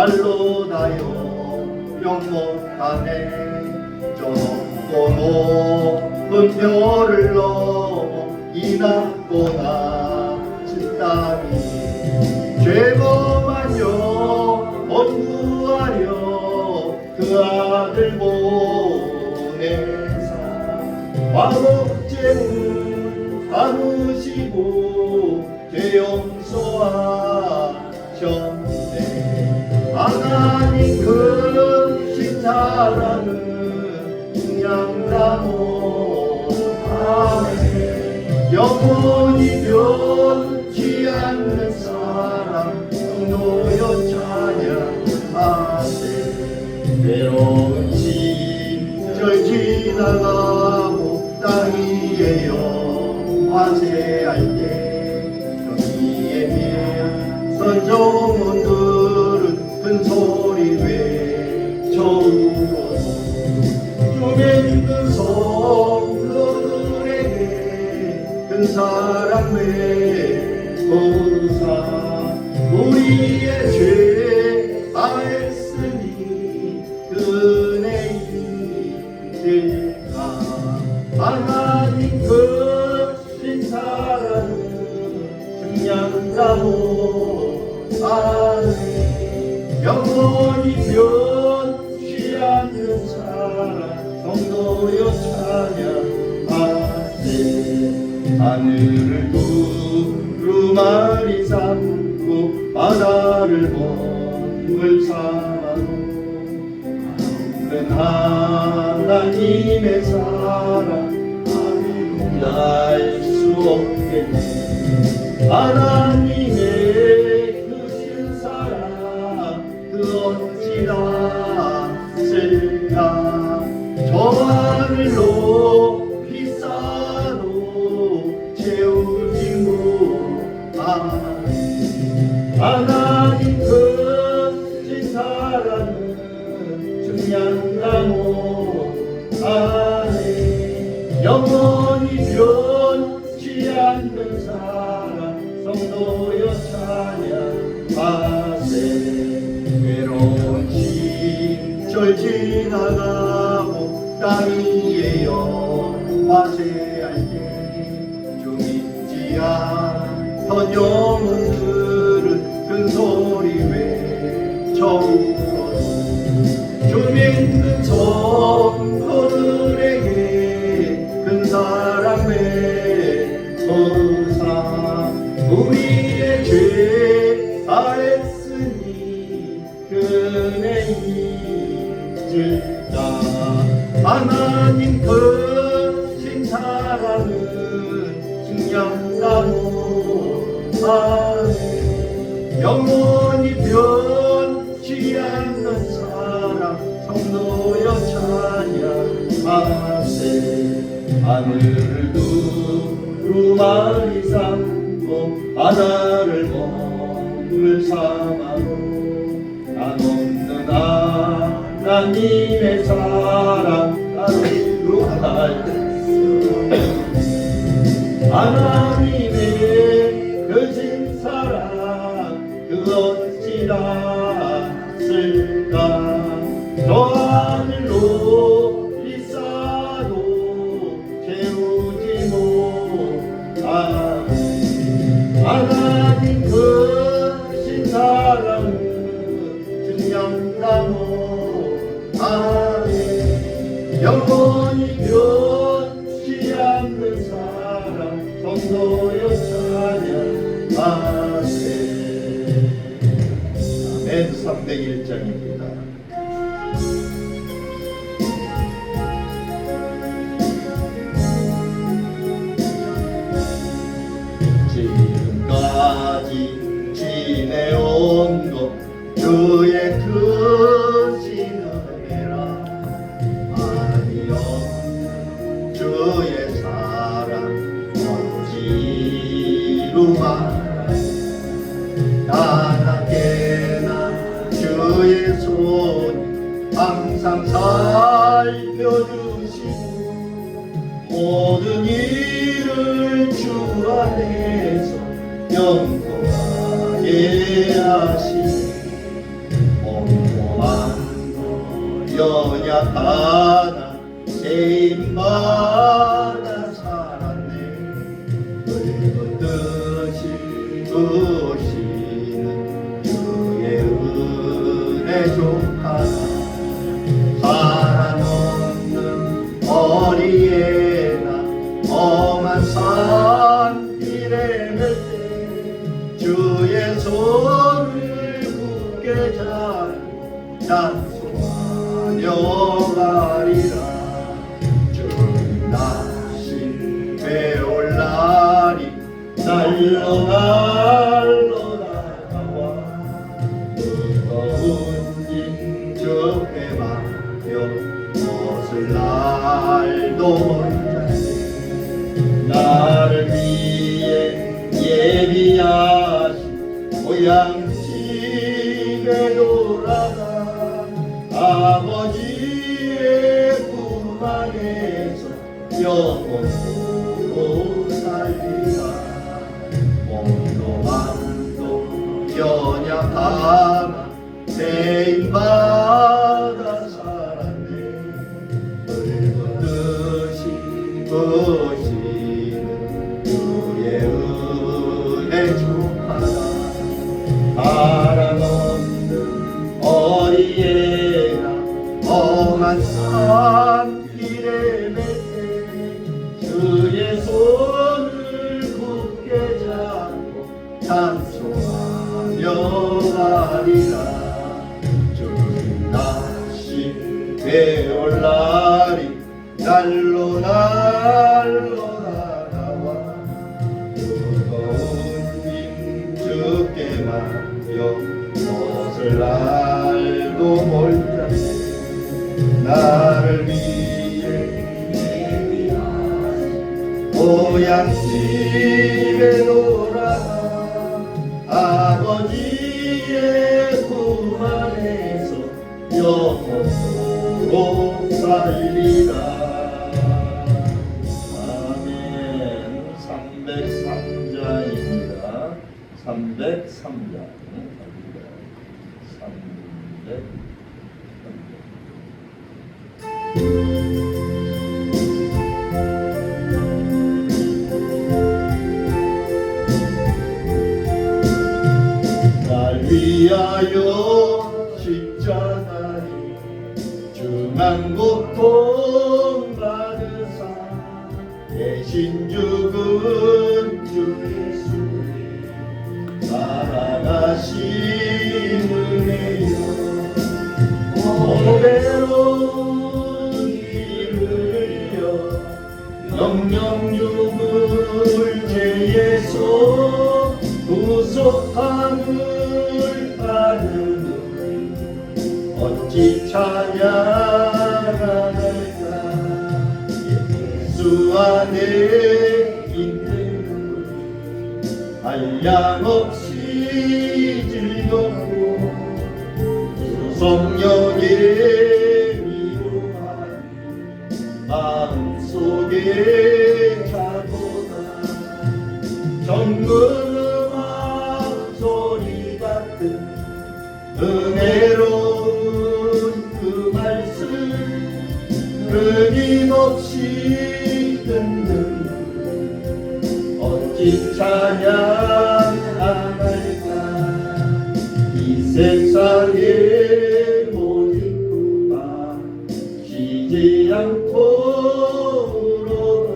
말로 다요 영 못하네. 저 높은 별을 넘어 이 낮보다 짙다니 죄범하여 원구하려 그 아들 보내사 화목제는 나누시고 죄 용서하셨네. 하나님 크신 사랑은 양나무 아멘. 영원히 변치 않는 사랑 성도여 찬양하세. 외로운 시절 지나가고 땅 위에 화세할 때 여기에 선조문들은 큰 소리 외쳐울어서 주의 믿는 성도들에게 큰 사랑 베푸사 우리의 죄 다했으니 은혜 인실까. 하나님 크신 사랑은 증량나무 아래 영원히 변치 않는 사랑 성도여 찬양하세. 하늘을 두루마리 삼고 바다를 몸을 삼아도 없는 하나님의 사랑 알 수 없겠네. 하나님의 크신 사랑 그 어찌 닿을까. 저 하늘로 비싸도 채우지 못하네. 하나님 크신 사랑은 증량나무 안에 영원히 변치 않는 사랑 성도여 찬양하세. 외로운 시절 지나가고 땅 위에 화세할 때 주 믿지 않던 영혼들은 큰 소리 외쳐울어서 주 믿는 성도들에게 큰 사랑 베푸사 우리의 죄 다했으니 은혜 인실까. 하나님 크신 사랑은 증량나무 안에 영원히 변치 않는 사랑 성도여 찬양하세. 하늘을 두루마리 삼고 바다를 몸을 삼아도 난 없는 하나님의 사랑 나로 알수. 하나님의 크신 사랑 그 어찌 닿을까. 저 하늘로 비싸도 채우지 못하네. 하나님 크신 사랑은 증량나무 안에 영원히 변치 않는 사랑 성도여 찬양하세. 아멘. 301장입니다. 지금까지 지내온 것 주의 크신 은혜라. 아니 없는 주의 사랑 억지로 말하니 나나게나 주의 손이 항상 살펴주시고 모든 일을 주 안에서 영원하게 하시니 연약하나 세임받아 살았네. 붉은 뜻이 주시는 주의 은혜 족하나 사랑 없는 어리에나 험한 산길에 맬 때 주의 손을 굳게 잡고 찬송하며 가리라. 주님 다시 되올라리 날로 날아와 무거운 짐 주께 맡겨 벗을 날도 멀잖니. 나를 위해 예비하신 고향집에 돌아가 아버지의 품 안에서 영원토록 살리라. 몸도 마음도 연약하나 세임받아 살았네. 붉은 뜻이 보시는 주의 은혜 족하나 사랑 없는 어리에나 험한 산길에 맬 때 주의 손을 굳게 잡고 찬송하며 가리라. 주님 다시 되올라리 날로 날아와 무거운 짐 주께 맡겨 벗을 날도 멀잖니. 나를 위해 예비하신 고향집에 돌아가 아버지의 품 안에서 영원토록 살리라. 아멘. 303장입니다. 303장. 300. 날 위하여 십자가에 중한 고통 받으사 대신 죽은 주 예수의 살아가신 은혜여 오래로운 길을 흘려 영영 죽을 죄에서 구속함을 받으니 어찌 찬양할까. 예수 안에 있는 한량없이 즐겁고 주 성령의 위로하니 마음속에 차도다. 정금음악 소리 같은 은혜로운 그 말씀 끊임없이 듣는 어찌 찬양할까. 이 세상의 모든 꿈만 쉬지 않고 울어도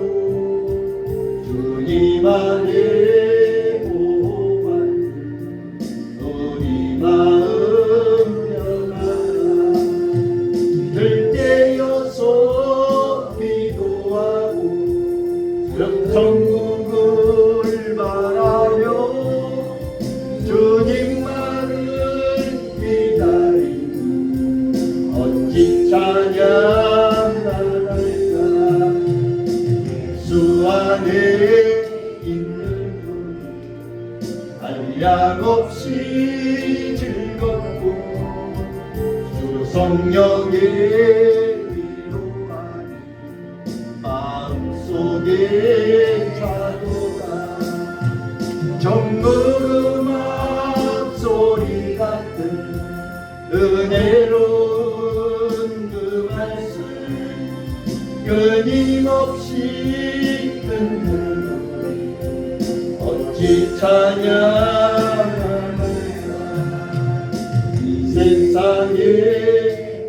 주님 안에 보호받는 우리 마음 편하라. 들깨어서 기도하고 천국을 바라며 주님만을 기다리니 어찌 찬양할까. 예수 안에 있는 한량없이 즐겁고 주 성령의 위로하니 마음속에 차도다. 정금음악 소리 같은 은혜로운 그 끊임없이 듣는 어찌 찬양할까. 이 세상에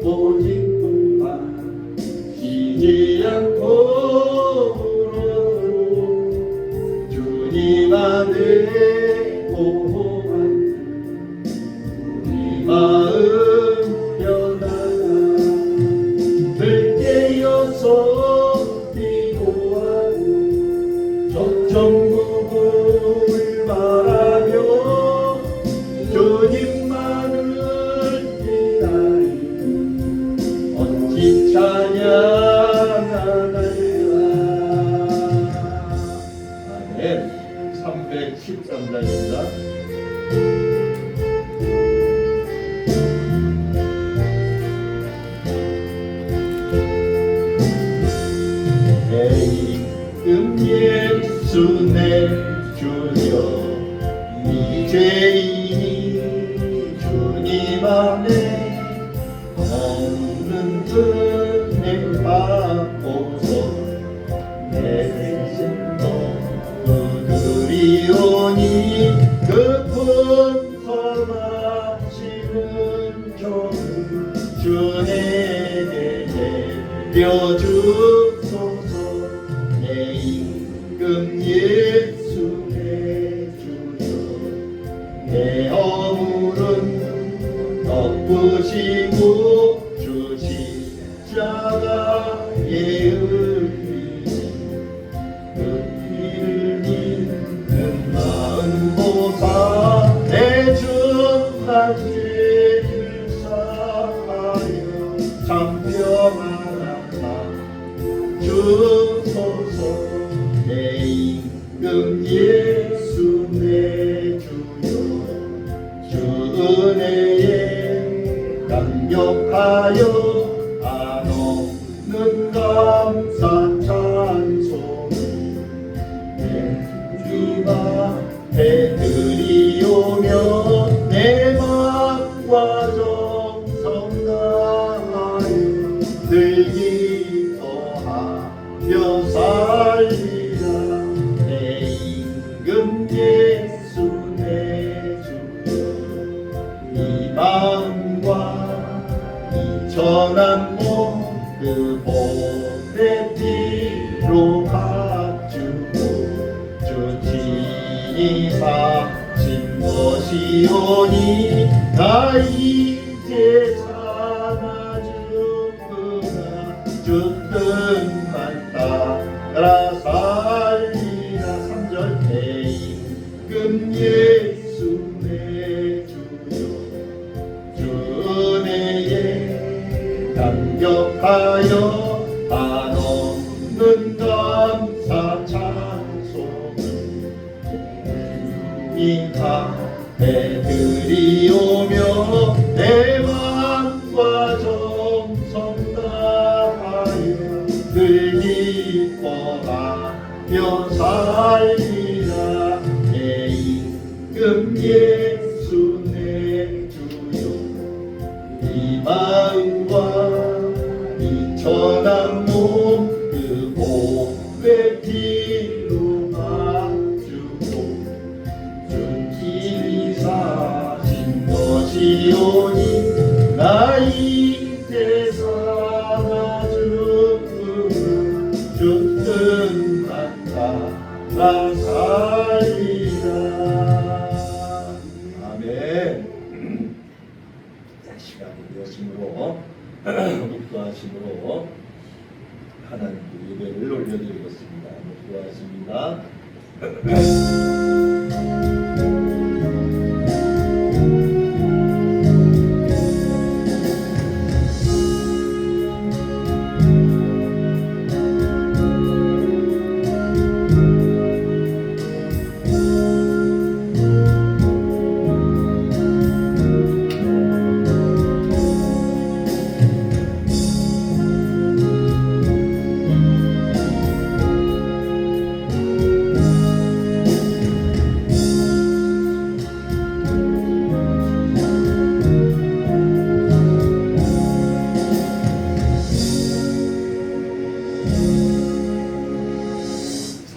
오직 꿈만 쉬지 않고 주님 안에 보호한 우리 마음 변하라. 늘 깨어서 기도하고 천국을 바라며 주님만을 기다리고 어찌 찬양하나이까. 아멘. 313장입니다. 내 이름 예수 내 주여 이 죄인이 주님 안에 없는 은혜 받고서 내 생도 그리오니 그 품성하시는 종을 주 내게 내려주소서. 내 임금 예수 내 주여 내 허물은 덮으시고 주 십자가의 은혜 그 피를 믿는 마음 보사 내 주 한 죄를 사하여 참평하라 주소서. 내 임금 예수 내 주여 주 은혜에 감격하여 한없는 감사 찬송을 내 주님 앞에 드리오며 내 마음과 정성 다하여 늘 기뻐하며 살리라. 내 임금 예수 내 주여 이 마음과 이 천한 몸 그 보배 피로 갖추고 주 친히 바친 것이오니 나 이제 사나 죽으나 주 뜻만 따라 살리라. 3절 내 임금 예수 내 주여 주 은혜에 감격하여 한없는 감사 찬송을 주님 앞에 드리오며 내 마음과 정성 다하여 늘 기뻐하며 살리라. 내 임금 예수 내 주여 이 마음과 이 천한 몸 그 보배 피로 맞추고 준기히 사신 것이오니 나 이제 사나 죽으나 주 뜻만 따라 살리라. 아멘. 시간이 되었으므로 목도하심으로 하나님께 예배를 올려드리겠습니다. 목도하십니다.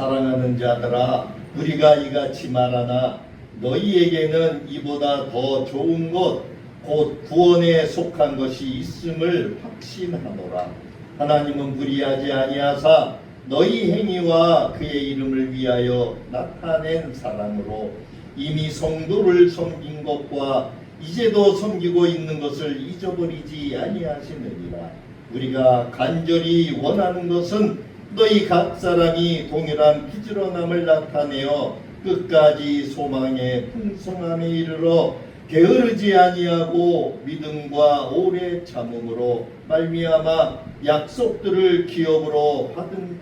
사랑하는 자들아, 우리가 이같이 말하나 너희에게는 이보다 더 좋은 것 곧 구원에 속한 것이 있음을 확신하노라. 하나님은 불의하지 아니하사 너희 행위와 그의 이름을 위하여 나타낸 사랑으로 이미 성도를 섬긴 것과 이제도 섬기고 있는 것을 잊어버리지 아니하시느니라. 우리가 간절히 원하는 것은 너희 각 사람이 동일한 부지런함을 나타내어 끝까지 소망의 풍성함에 이르러 게으르지 아니하고 믿음과 오래 참음으로 말미암아 약속들을 기업으로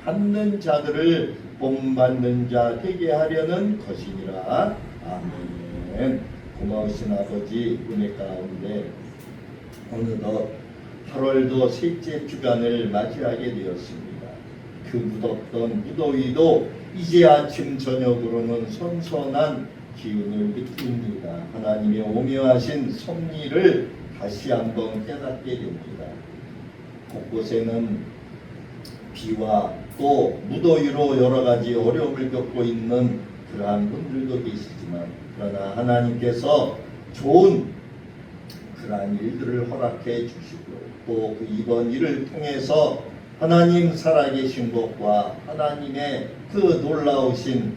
받는 자들을 본받는 자 되게 하려는 것이니라. 아멘. 고마우신 아버지, 은혜 가운데 어느덧 8월도 셋째 주간을 맞이하게 되었습니다. 그 무덥던 무더위도 이제 아침 저녁으로는 선선한 기운을 느낍니다. 하나님의 오묘하신 섭리를 다시 한번 깨닫게 됩니다. 곳곳에는 비와 또 무더위로 여러 가지 어려움을 겪고 있는 그러한 분들도 계시지만, 그러나 하나님께서 좋은 그러한 일들을 허락해 주시고 또 그 이번 일을 통해서 하나님 살아계신 것과 하나님의 그 놀라우신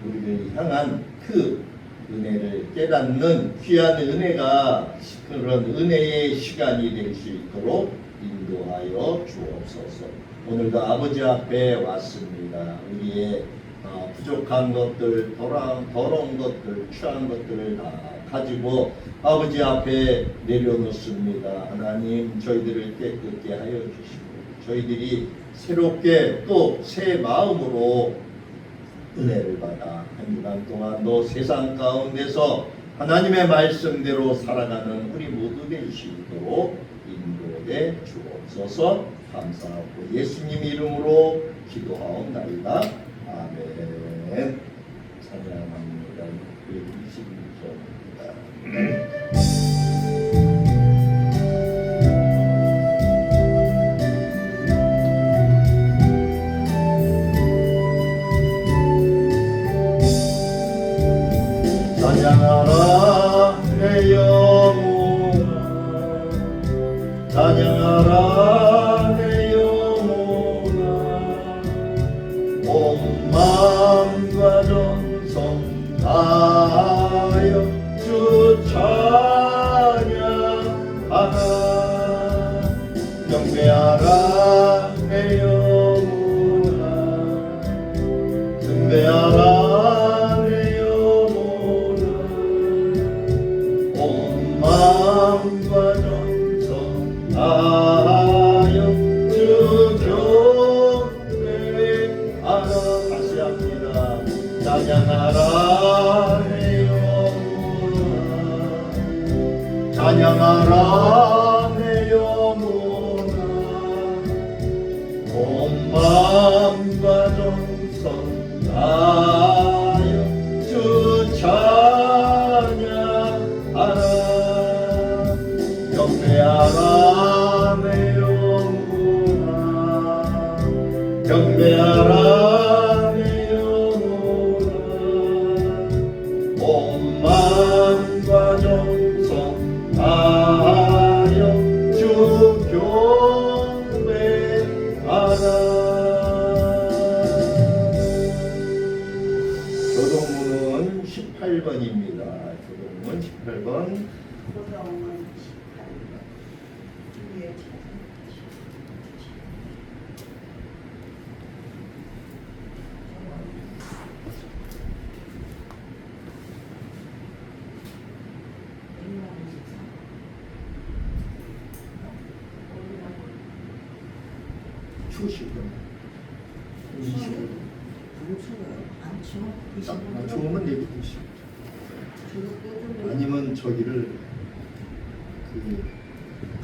우리를 향한 그 은혜를 깨닫는 귀한 은혜가 그런 은혜의 시간이 될 수 있도록 인도하여 주옵소서. 오늘도 아버지 앞에 왔습니다. 우리의 부족한 것들, 더러운 것들, 취한 것들을 다 가지고 아버지 앞에 내려놓습니다. 하나님, 저희들을 깨끗게 하여 주시고 저희들이 새롭게 또 새 마음으로 은혜를 받아 한 주간 동안도 세상 가운데서 하나님의 말씀대로 살아가는 우리 모두 될 수 있도록 인도해 주옵소서. 감사하고 예수님 이름으로 기도하옵나이다. 아멘. 찬양합니다. 26절입니다. 찬양하라 내 영혼아, 찬양하라 내 영혼아, 온 마음과 전성 다하여 주 찬양하라. 경배하라 내 영혼아, 경배하라 마음과 정성 다하여 주 경배하라. 다시 합니다. 찬양하라 내 영혼아, 찬양하라 내 영혼아, 온 마음과 정성 다하여 주 찬양하라. 경배하라 내 영혼아, 경배하라 내 영혼아, 온 마음과 정성 다하여 주 경배하라. 교동문은 18번입니다. 교동문 18번. 추우시고 안 추워? 추우면 내비 두시고 아니면 저기를 그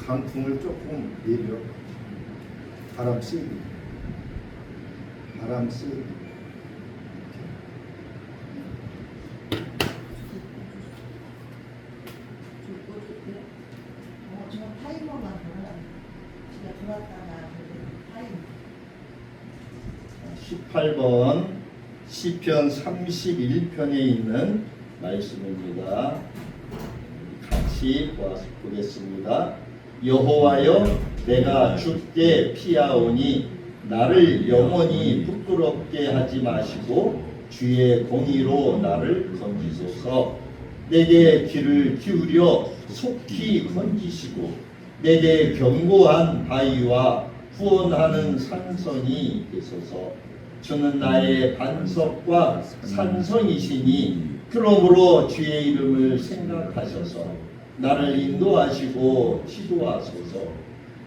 강풍을 조금 내려 바람 쐬기 저 타이머만 돌아. 제가 돌았다가 타이머. 18번 시편 31편에 있는 말씀입니다. 같이 보겠습니다. 여호와여, 내가 주께 피하오니 나를 영원히 부끄럽게 하지 마시고 주의 공의로 나를 건지소서. 내게 귀를 기울여 속히 건지시고 내게 견고한 바위와 구원하는 산성이 되소서. 주는 나의 반석과 산성이시니 그러므로 주의 이름을 생각하셔서 나를 인도하시고 지도하소서.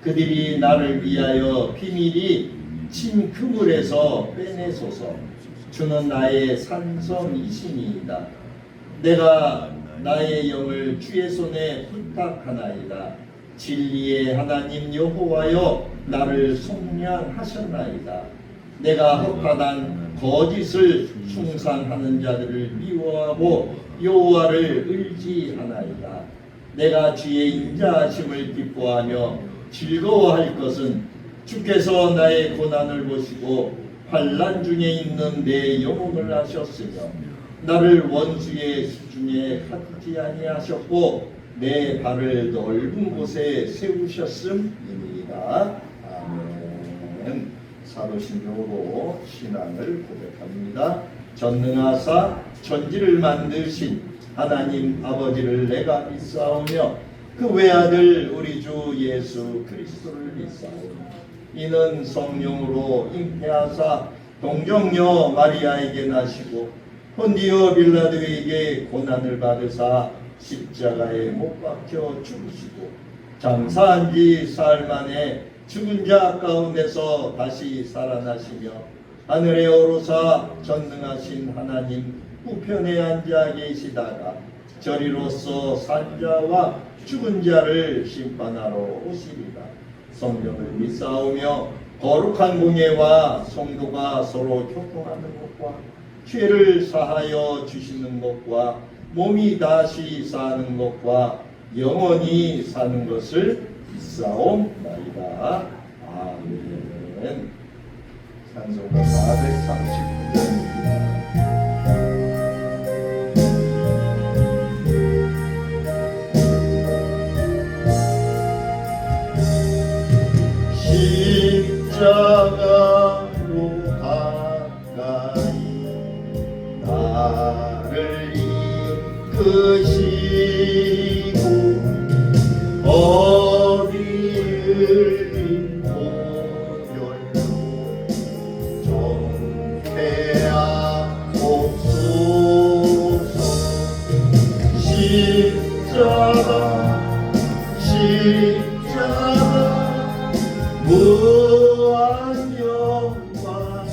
그들이 나를 위하여 비밀히 친 그물에서 빼내소서. 주는 나의 산성이시니이다. 내가 나의 영을 주의 손에 부탁하나이다. 진리의 하나님 여호와여, 나를 속량하셨나이다. 내가 허탄한 거짓을 숭상하는 자들을 미워하고 여호와를 의지하나이다. 내가 주의 인자하심을 기뻐하며 즐거워할 것은 주께서 나의 고난을 보시고 환난 중에 있는 내 영혼을 하셨으며 나를 원수의 수중에 갖지 아니하셨고 내 발을 넓은 곳에 세우셨음이니이다. 아멘. 사도신경으로 신앙을 고백합니다. 전능하사 천지를 만드신 하나님 아버지를 내가 믿사오며 그 외아들 우리 주 예수 그리스도를 믿사오며 이는 성령으로 잉태하사 동정녀 마리아에게 나시고 본디오 빌라도에게 고난을 받으사 십자가에 못 박혀 죽으시고 장사한 지 사흘 만에 죽은 자 가운데서 다시 살아나시며 하늘에 오르사 전능하신 하나님 우편에 앉아 계시다가 저리로서 산자와 죽은 자를 심판하러 오시리라. 성령을 믿사오며 거룩한 공예와 성도가 서로 교통하는 것과 죄를 사하여 주시는 것과 몸이 다시 사는 것과 영원히 사는 것을 믿사옵나이다. 아멘. 찬송가 439번입니다. 십자가로 가까이 나를 이끄시고 어디 흘린 보혈로 정퇴하옵소서. 십자가 무한 영광일세.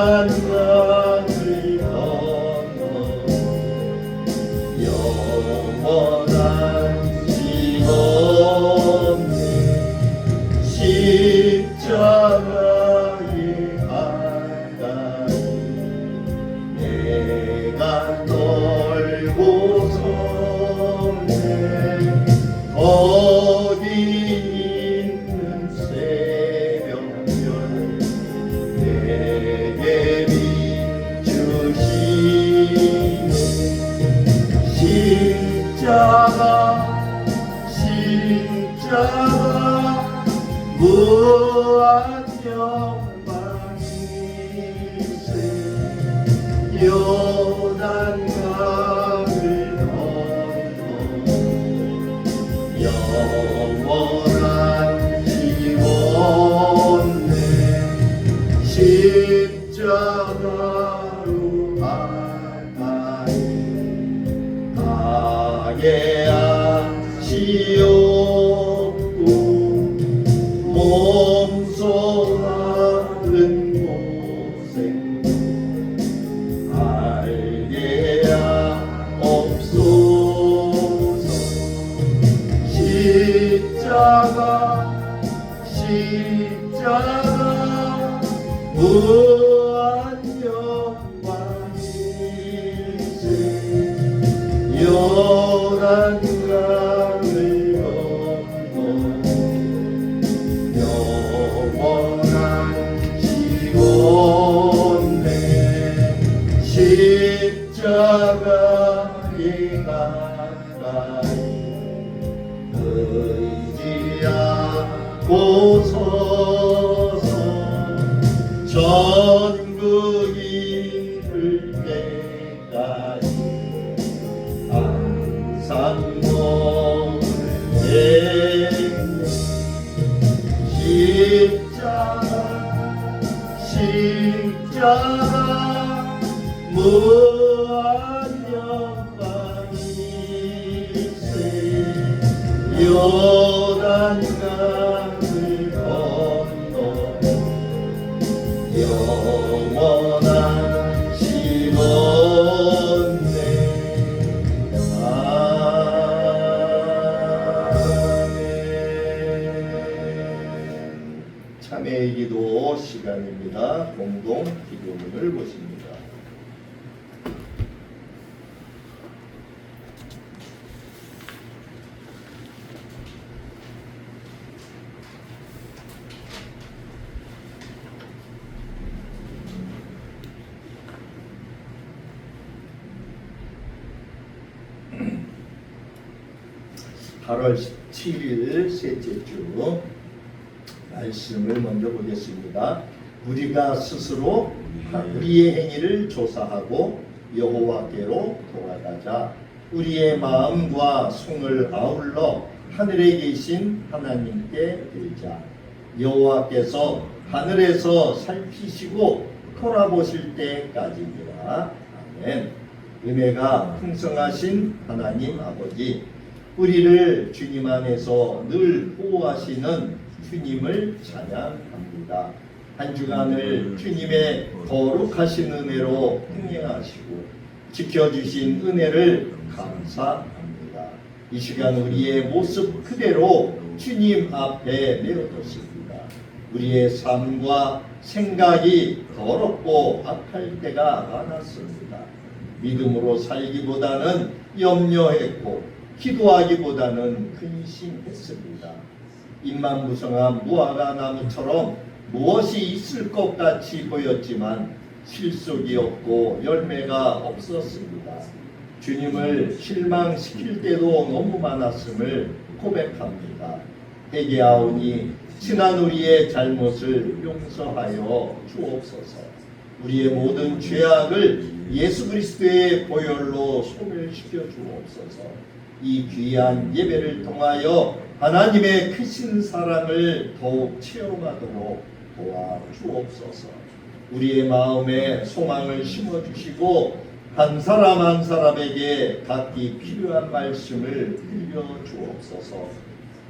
요단강을 건너 영원한 지원에 십자가에 가까이 내가 떨고서네 어디 있는 새벽별 내게 비추시네. 십자가 무한 영광일세. 요단강을 건너 영원한 지원에 십자가로 가까이 가게 하시옵고 몸소 하는 고생도 알게 하옵소서. 십자가 무한 영광일세. 요단강을 건너 영원한 고서서 전국이 이를 때까지 항상 너를 십자가 무한 영광이세 요단강을 건너 영원한 시온네 참회의 기도 시간입니다. 공동 기도문을 보십니다. (8월 17일) 셋째 주 말씀을 먼저 보겠습니다. 우리가 스스로 우리의 행위를 조사하고 여호와께로 돌아가자. 우리의 마음과 손을 아울러 하늘에 계신 하나님께 들자. 여호와께서 하늘에서 살피시고 돌아보실 때까지니라. 아멘. 은혜가 풍성하신 하나님 아버지, 우리를 주님 안에서 늘 보호하시는 주님을 찬양합니다. 한 주간을 주님의 거룩하신 은혜로 행하시고 지켜주신 은혜를 감사합니다. 이 시간 우리의 모습 그대로 주님 앞에 내어뒀습니다. 우리의 삶과 생각이 더럽고 악할 때가 많았습니다. 믿음으로 살기보다는 염려했고 기도하기보다는 근심했습니다. 잎만무성한 무화과 나무처럼 무엇이 있을 것 같이 보였지만 실속이 없고 열매가 없었습니다. 주님을 실망시킬 때도 너무 많았음을 고백합니다. 회개하오니 지난 우리의 잘못을 용서하여 주옵소서. 우리의 모든 죄악을 예수 그리스도의 보혈로 소멸시켜 주옵소서. 이 귀한 예배를 통하여 하나님의 크신 사랑을 더욱 체험하도록 도와주옵소서. 우리의 마음에 소망을 심어주시고 한 사람 한 사람에게 각기 필요한 말씀을 들려주옵소서.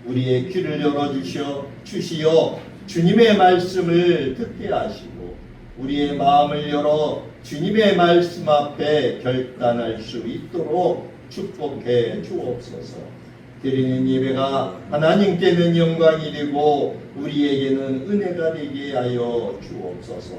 우리의 귀를 열어주시어 주님의 말씀을 듣게 하시고 우리의 마음을 열어 주님의 말씀 앞에 결단할 수 있도록 축복해 주옵소서. 드리는 예배가 하나님께는 영광이 되고 우리에게는 은혜가 되게 하여 주옵소서.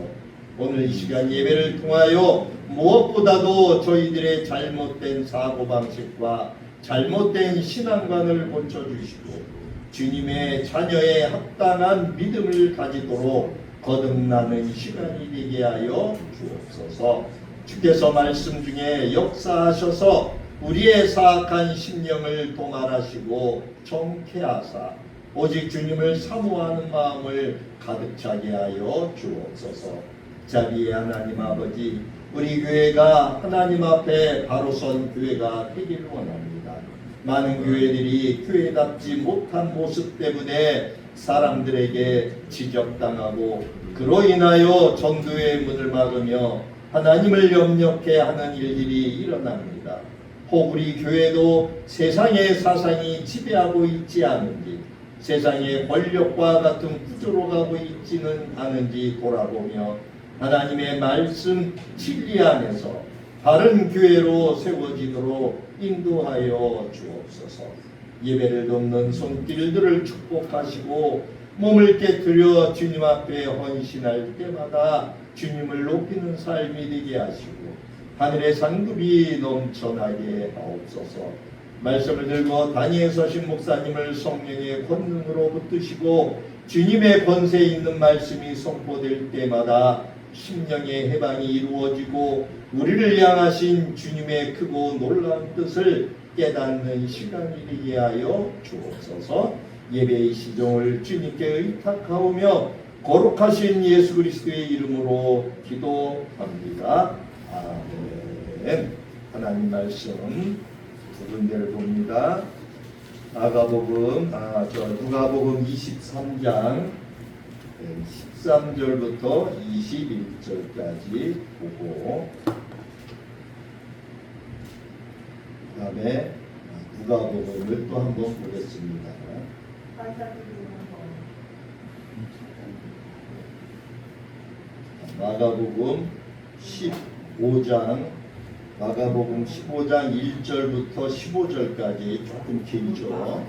오늘 이 시간 예배를 통하여 무엇보다도 저희들의 잘못된 사고방식과 잘못된 신앙관을 고쳐주시고 주님의 자녀의 합당한 믿음을 가지도록 거듭나는 시간이 되게 하여 주옵소서. 주께서 말씀 중에 역사하셔서 우리의 사악한 심령을 도말하시고 정케하사 오직 주님을 사모하는 마음을 가득 차게 하여 주옵소서. 자비의 하나님 아버지, 우리 교회가 하나님 앞에 바로 선 교회가 되기를 원합니다. 많은 교회들이 교회답지 못한 모습 때문에 사람들에게 지적당하고 그로 인하여 전도의 문을 막으며 하나님을 염려케 하는 일들이 일어납니다. 혹 우리 교회도 세상의 사상이 지배하고 있지 않은지, 세상의 권력과 같은 구조로 가고 있지는 않은지 돌아보며 하나님의 말씀 진리 안에서 바른 교회로 세워지도록 인도하여 주옵소서. 예배를 돕는 손길들을 축복하시고 몸을 깨뜨려 주님 앞에 헌신할 때마다 주님을 높이는 삶이 되게 하시고 하늘의 상급이 넘쳐나게 하옵소서. 말씀을 들고 단위에 서신 목사님을 성령의 권능으로 붙드시고 주님의 권세 있는 말씀이 선포될 때마다 심령의 해방이 이루어지고 우리를 향하신 주님의 크고 놀라운 뜻을 깨닫는 시간이 되게 하여 주옵소서. 예배의 시종을 주님께 의탁하오며 거룩하신 예수 그리스도의 이름으로 기도합니다. 아멘. 하나님 말씀 두 군데를 봅니다. 누가복음 23장 13절부터 21절까지 보고, 그 다음에 누가복음을 또 한번 보겠습니다. 마가복음 15장 1절부터 15절까지 조금 길죠.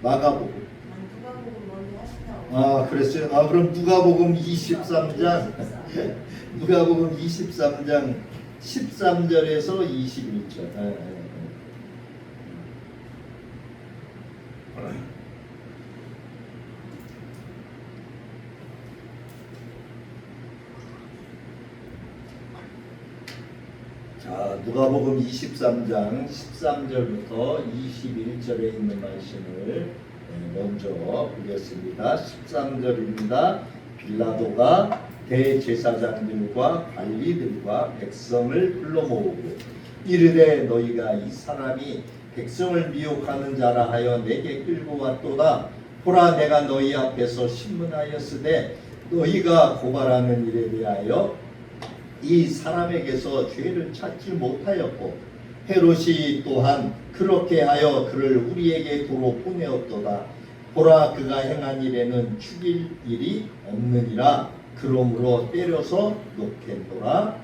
마가복음. 그랬어요. 그럼 누가복음 23장 누가복음 23장 13절에서 21절. 자, 누가복음 23장 13절부터 21절에 있는 말씀을 먼저 보겠습니다. 13절입니다. 빌라도가 대제사장들과 관리들과 백성을 불러 모으고 이르되 너희가 이 사람이 백성을 미혹하는 자라 하여 내게 끌고 왔도다. 보라, 내가 너희 앞에서 신문하였으되 너희가 고발하는 일에 대하여 이 사람에게서 죄를 찾지 못하였고 헤롯이 또한 그렇게 하여 그를 우리에게 도로 보내었도다. 보라, 그가 행한 일에는 죽일 일이 없느니라. 그러므로 때려서 놓겠노라.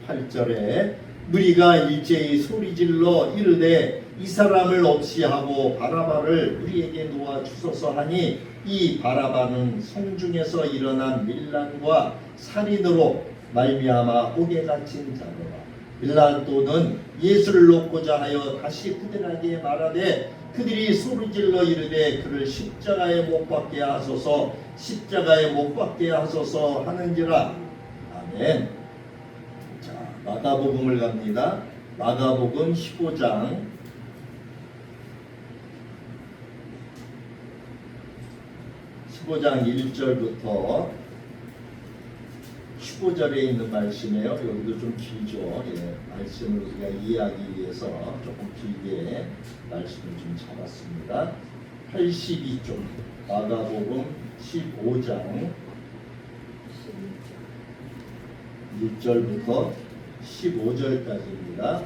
18절에 무리가 일제히 소리질러 이르되 이 사람을 없이 하고 바라바를 우리에게 놓아 주소서 하니 이 바라바는 성중에서 일어난 밀란과 살인으로 말미암아 옥에 갇힌 자로라. 빌라도는 예수를 놓고자 하여 다시 그들에게 말하되 그들이 소리질러 이르되 그를 십자가에 못 박게 하소서, 십자가에 못 박게 하소서 하는지라. 아멘. 자, 마가복음을 갑니다. 마가복음 15장 1절부터 15절에 있는 말씀이에요. 여기도 좀 길죠. 말씀을 우리가 이해하기 위해서 조금 길게 말씀을 좀 잡았습니다. 82쪽 마가복음 15장 1절부터 15절까지입니다.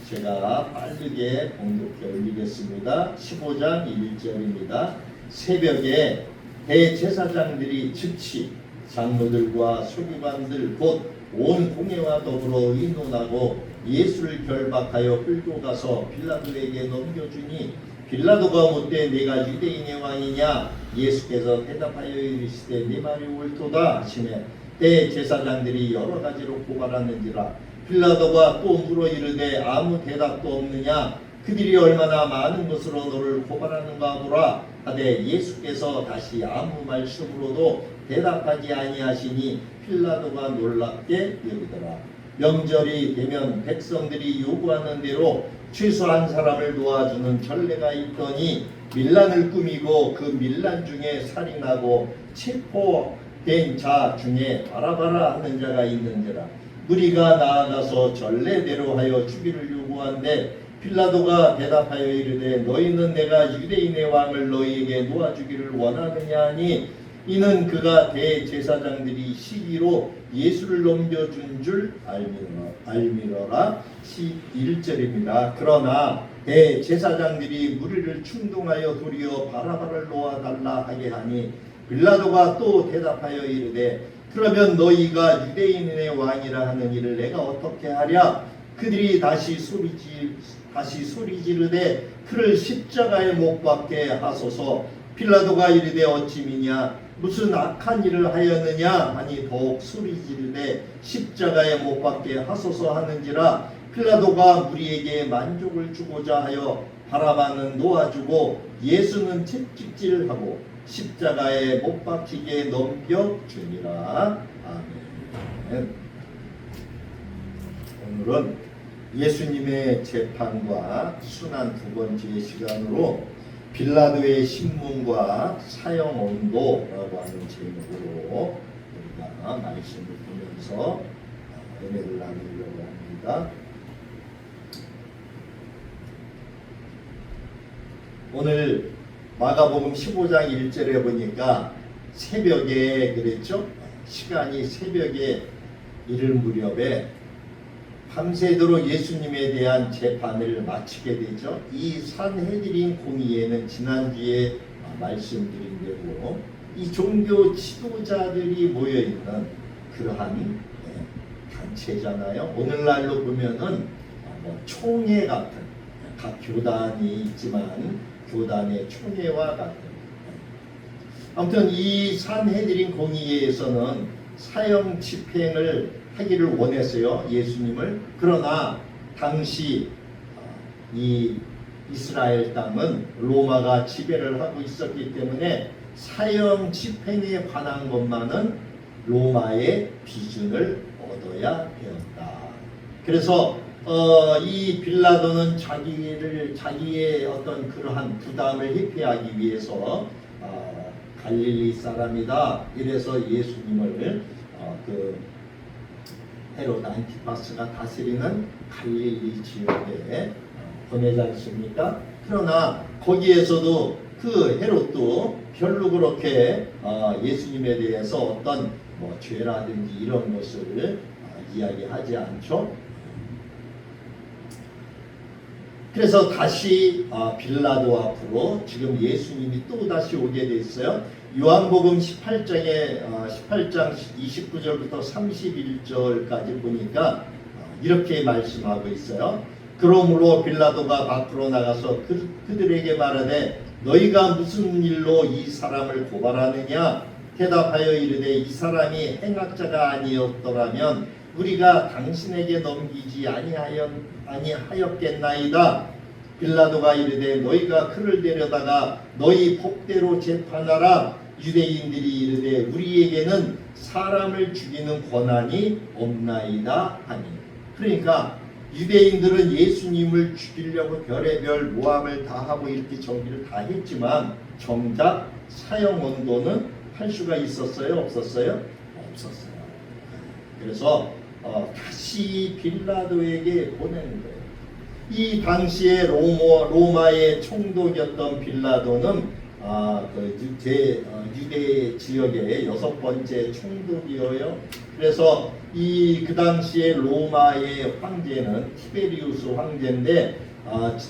제가 빠르게 봉독해 올리겠습니다. 15장 1절입니다. 새벽에 대제사장들이 즉시 장로들과 서기관들 곧 온 공회와 더불어 의논하고 예수를 결박하여 끌고 가서 빌라도에게 넘겨주니 빌라도가 묻되 내가 유대인의 왕이냐? 예수께서 대답하여 이르시되 네 말이 옳도다 하시매 대제사장들이 여러 가지로 고발하는지라. 빌라도가 또 물어 이르되 아무 대답도 없느냐? 그들이 얼마나 많은 것으로 너를 고발하는가 보라 하되 예수께서 다시 아무 말씀으로도 대답하지 아니하시니 빌라도가 놀랍게 여기더라. 명절이 되면 백성들이 요구하는 대로 최소 한 사람을 도와주는 전례가 있더니 밀란을 꾸미고 그 밀란 중에 살인하고 체포된 자 중에 바라바라 하는 자가 있는지라. 무리가 나아가서 전례대로 하여 주기를 요구한데 빌라도가 대답하여 이르되 너희는 내가 유대인의 왕을 너희에게 놓아주기를 원하느냐 하니 이는 그가 대제사장들이 시기로 예수를 넘겨준 줄 알미러라. 11절입니다. 그러나 대제사장들이 무리를 충동하여 도리어 바라바를 놓아달라 하게 하니 빌라도가 또 대답하여 이르되 그러면 너희가 유대인의 왕이라 하는 일을 내가 어떻게 하랴? 그들이 다시 소리 지르되 그를 십자가에 못 박게 하소서. 빌라도가 이르되 어찌미냐 무슨 악한 일을 하였느냐 하니 더욱 소리 지르되 십자가에 못 박게 하소서 하는지라. 빌라도가 무리에게 만족을 주고자 하여 바라바는 놓아주고 예수는 채찍질하고 십자가에 못 박히게 넘겨주니라. 아멘. 오늘은 예수님의 재판과 순환 두 번째 시간으로 빌라도의 신문과 사형 언도라고 하는 제목으로 우리가 말씀을 보면서 은혜를 나누려고 합니다. 오늘 마가복음 15장 1절에 보니까 새벽에 그랬죠? 시간이 새벽에 이를 무렵에 밤새도록 예수님에 대한 재판을 마치게 되죠. 이 산헤드린 공의회는 지난주에 말씀드린 대로 이 종교 지도자들이 모여있는 그러한 단체잖아요. 오늘날로 보면은 총회 같은 각 교단이 있지만 교단의 총회와 같은 아무튼 이 산헤드린 공의회에서는 사형 집행을 하기를 원했어요. 예수님을. 그러나 당시 이 이스라엘 땅은 로마가 지배를 하고 있었기 때문에 사형 집행에 관한 것만은 로마의 비준을 얻어야 되었다. 그래서 이 빌라도는 자기의 어떤 그러한 부담을 회피하기 위해서 갈릴리 사람이다. 이래서 예수님을 그 헤롯 안티파스가 다스리는 갈릴리 지역에 보내지 않습니까? 그러나 거기에서도 그 헤롯도 별로 그렇게 예수님에 대해서 어떤 죄라든지 이런 것을 이야기하지 않죠. 그래서 다시 빌라도 앞으로 지금 예수님이 또 다시 오게 됐어요. 요한복음 18장 29절부터 31절까지 보니까 이렇게 말씀하고 있어요. 그러므로 빌라도가 밖으로 나가서 그들에게 말하되 너희가 무슨 일로 이 사람을 고발하느냐? 대답하여 이르되 이 사람이 행악자가 아니었더라면 우리가 당신에게 넘기지 아니하였겠나이다. 빌라도가 이르되 너희가 그를 데려다가 너희 법대로 재판하라. 유대인들이 이르되 우리에게는 사람을 죽이는 권한이 없나이다 하니. 그러니까 유대인들은 예수님을 죽이려고 별의별 모함을 다 하고 이렇게 정비를 다 했지만 정작 사형 언도는 할 수가 있었어요? 없었어요? 없었어요. 그래서 다시 빌라도에게 보내는 거예요. 이 당시에 로마의 총독이었던 빌라도는 유대 지역의 6번째 총독이어요. 그래서 그 당시에 로마의 황제는 티베리우스 황제인데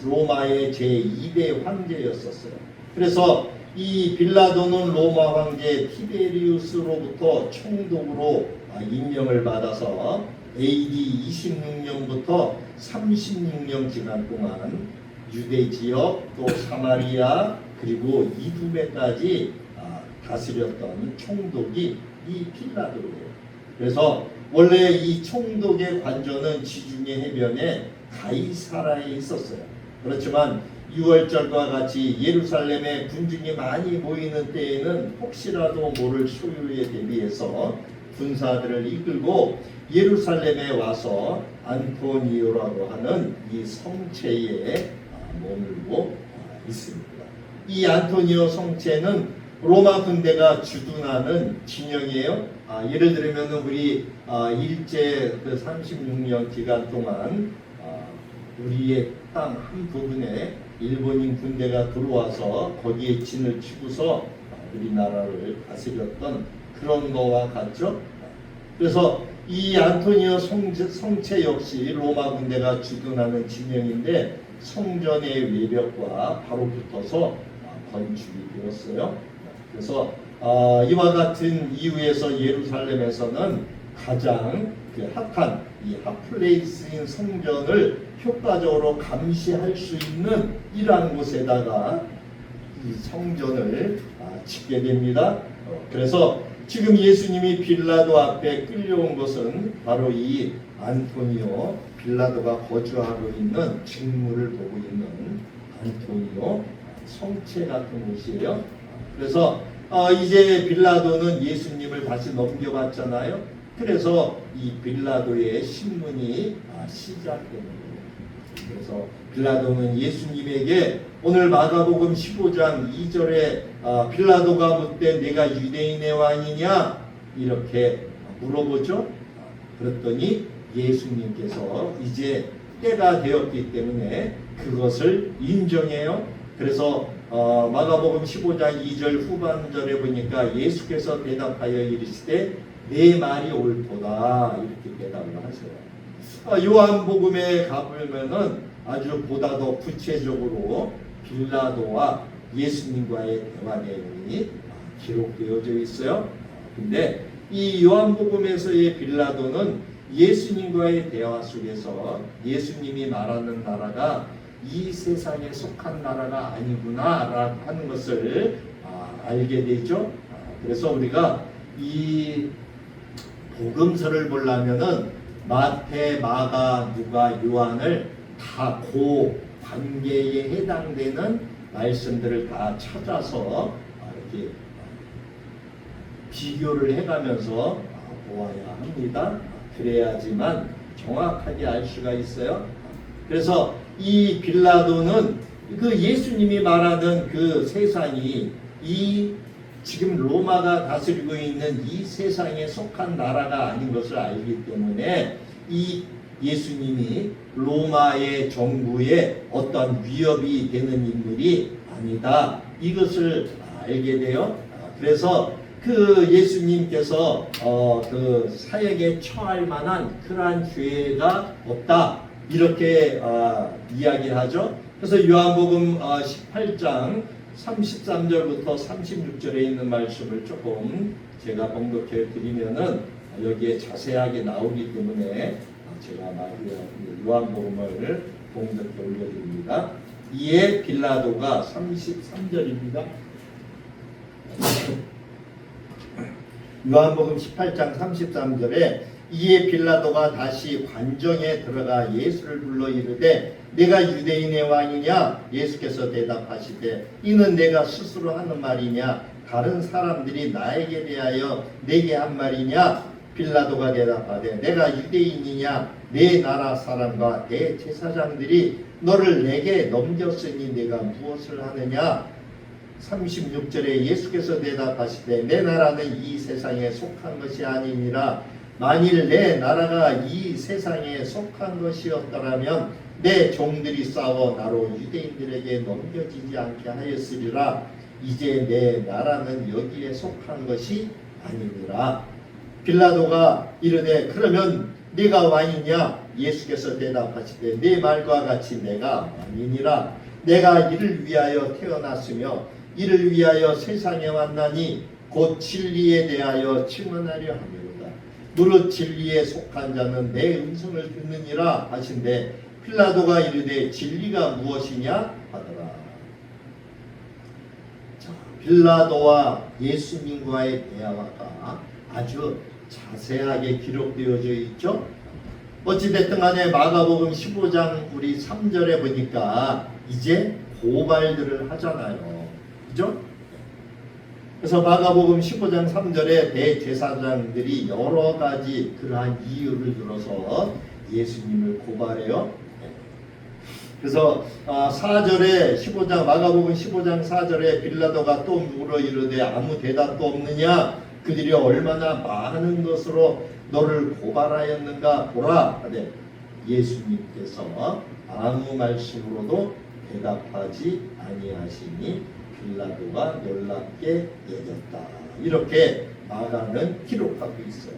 로마의 제2대 황제였었어요. 그래서 이 빌라도는 로마 황제 티베리우스로부터 총독으로 임명을 받아서 AD 26년부터 36년 기간 동안 유대 지역 또 사마리아 그리고 이두메까지 다스렸던 총독이 이 빌라도예요. 그래서 원래 이 총독의 관저는 지중해 해변에 가이사라에 있었어요. 그렇지만 6월절과 같이 예루살렘에 군중이 많이 모이는 때에는 혹시라도 모를 소요에 대비해서 군사들을 이끌고 예루살렘에 와서 안토니오라고 하는 이 성체에 머물고 있습니다. 이 안토니오 성체는 로마 군대가 주둔하는 진영이에요. 예를 들면 우리 일제 그 36년 기간 동안 우리의 땅 한 부분에 일본인 군대가 들어와서 거기에 진을 치고서 우리나라를 다스렸던 그런 거와 같죠. 그래서 이 안토니오 성체 역시 로마 군대가 주둔하는 진영인데 성전의 외벽과 바로 붙어서 건축이 되었어요. 그래서 이와 같은 이유에서 예루살렘에서는 가장 핫한 이 핫플레이스인 성전을 효과적으로 감시할 수 있는 이러한 곳에다가 이 성전을 짓게 됩니다. 그래서 지금 예수님이 빌라도 앞에 끌려온 것은 바로 이 안토니오 빌라도가 거주하고 있는 직무를 보고 있는 안토니오 성체 같은 곳이에요. 그래서 이제 빌라도는 예수님을 다시 넘겨받잖아요. 그래서 이 빌라도의 신문이 시작되는 거예요. 그래서 빌라도는 예수님에게 오늘 마가복음 15장 2절에 빌라도가 묻되 내가 유대인의 왕이냐 이렇게 물어보죠. 그랬더니 예수님께서 이제 때가 되었기 때문에 그것을 인정해요. 그래서 마가복음 15장 2절 후반절에 보니까 예수께서 대답하여 이르시되 내 말이 옳도다 이렇게 대답을 하세요. 요한복음에 가보면은 아주 보다 더 구체적으로 빌라도와 예수님과의 대화 내용이 기록되어져 있어요. 근데 이 요한복음에서의 빌라도는 예수님과의 대화 속에서 예수님이 말하는 나라가 이 세상에 속한 나라가 아니구나 하는 것을 알게 되죠. 그래서 우리가 이 복음서를 보려면은 마태, 마가, 누가, 요한을 다 그 관계에 해당되는 말씀들을 다 찾아서 이렇게 비교를 해가면서 보아야 합니다. 그래야지만 정확하게 알 수가 있어요. 그래서 이 빌라도는 그 예수님이 말하는 그 세상이 이 지금 로마가 다스리고 있는 이 세상에 속한 나라가 아닌 것을 알기 때문에 이 예수님이 로마의 정부에 어떤 위협이 되는 인물이 아니다. 이것을 알게 돼요. 그래서 그 예수님께서 그 사역에 처할 만한 그러한 죄가 없다. 이렇게 이야기하죠. 그래서 요한복음 18장 33절부터 36절에 있는 말씀을 조금 제가 봉독해 드리면은 여기에 자세하게 나오기 때문에 제가 요한복음을 봉독해 올려드립니다. 이에 빌라도가 33절입니다. 요한복음 18장 33절에 이에 빌라도가 다시 관정에 들어가 예수를 불러 이르되 내가 유대인의 왕이냐? 예수께서 대답하시되 이는 내가 스스로 하는 말이냐? 다른 사람들이 나에게 대하여 내게 한 말이냐? 빌라도가 대답하되 내가 유대인이냐? 내 나라 사람과 내 제사장들이 너를 내게 넘겼으니 내가 무엇을 하느냐? 36절에 예수께서 대답하시되 내 나라는 이 세상에 속한 것이 아니니라. 만일 내 나라가 이 세상에 속한 것이었더라면 내 종들이 싸워 나로 유대인들에게 넘겨지지 않게 하였으리라. 이제 내 나라는 여기에 속한 것이 아니니라. 빌라도가 이르되 그러면 네가 왕이냐? 예수께서 대답하시되 네 말과 같이 내가 왕이니라. 내가 이를 위하여 태어났으며 이를 위하여 세상에 왔나니 곧 진리에 대하여 증언하려 함이로다. 무릇 진리에 속한 자는 내 음성을 듣느니라 하신대 빌라도가 이르되 진리가 무엇이냐 하더라. 자, 빌라도와 예수님과의 대화가 아주 자세하게 기록되어져 있죠. 어찌됐든 간에 마가복음 15장 우리 3절에 보니까 이제 고발들을 하잖아요. 그죠? 그래서 마가복음 15장 3절에 대제사장들이 여러 가지 그러한 이유를 들어서 예수님을 고발해요. 그래서 4절에 마가복음 15장 4절에 빌라도가 또 물어 이르되 아무 대답도 없느냐? 그들이 얼마나 많은 것으로 너를 고발하였는가 보라 하되 예수님께서 아무 말씀으로도 대답하지 아니하시니 빌라도가 놀랍게 여겼다. 이렇게 마가는 기록하고 있어요.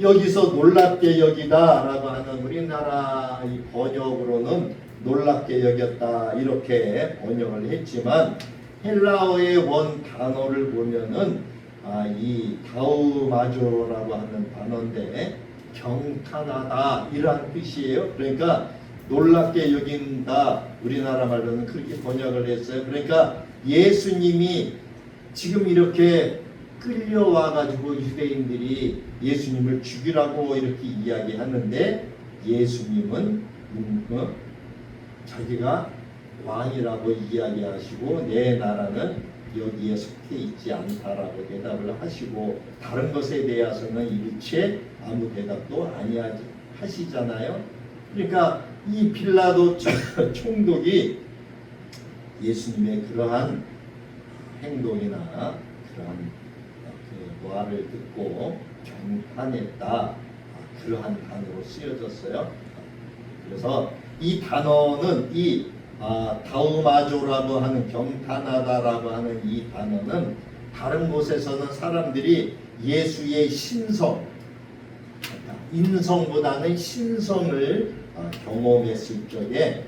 여기서 놀랍게 여기다라고 하는 우리나라 이 번역으로는 놀랍게 여겼다 이렇게 번역을 했지만 헬라어의 원 단어를 보면은 이 다우마조라고 하는 단어인데 경탄하다 이러한 뜻이에요. 그러니까 놀랍게 여긴다 우리나라 말로는 그렇게 번역을 했어요. 그러니까 예수님이 지금 이렇게 끌려와 가지고 유대인들이 예수님을 죽이라고 이렇게 이야기하는데 예수님은 자기가 왕이라고 이야기하시고 내 나라는 여기에 속해 있지 않다라고 대답을 하시고 다른 것에 대해서는 일체 아무 대답도 아니하시잖아요. 그러니까 이 빌라도 총독이 예수님의 그러한 행동이나 그러한 그 말을 듣고 경탄했다, 그러한 단어로 쓰여졌어요. 그래서 이 단어는 이 다우마조라고 하는 경탄하다라고 하는 이 단어는 다른 곳에서는 사람들이 예수의 신성, 인성보다는 신성을 경험했을 적에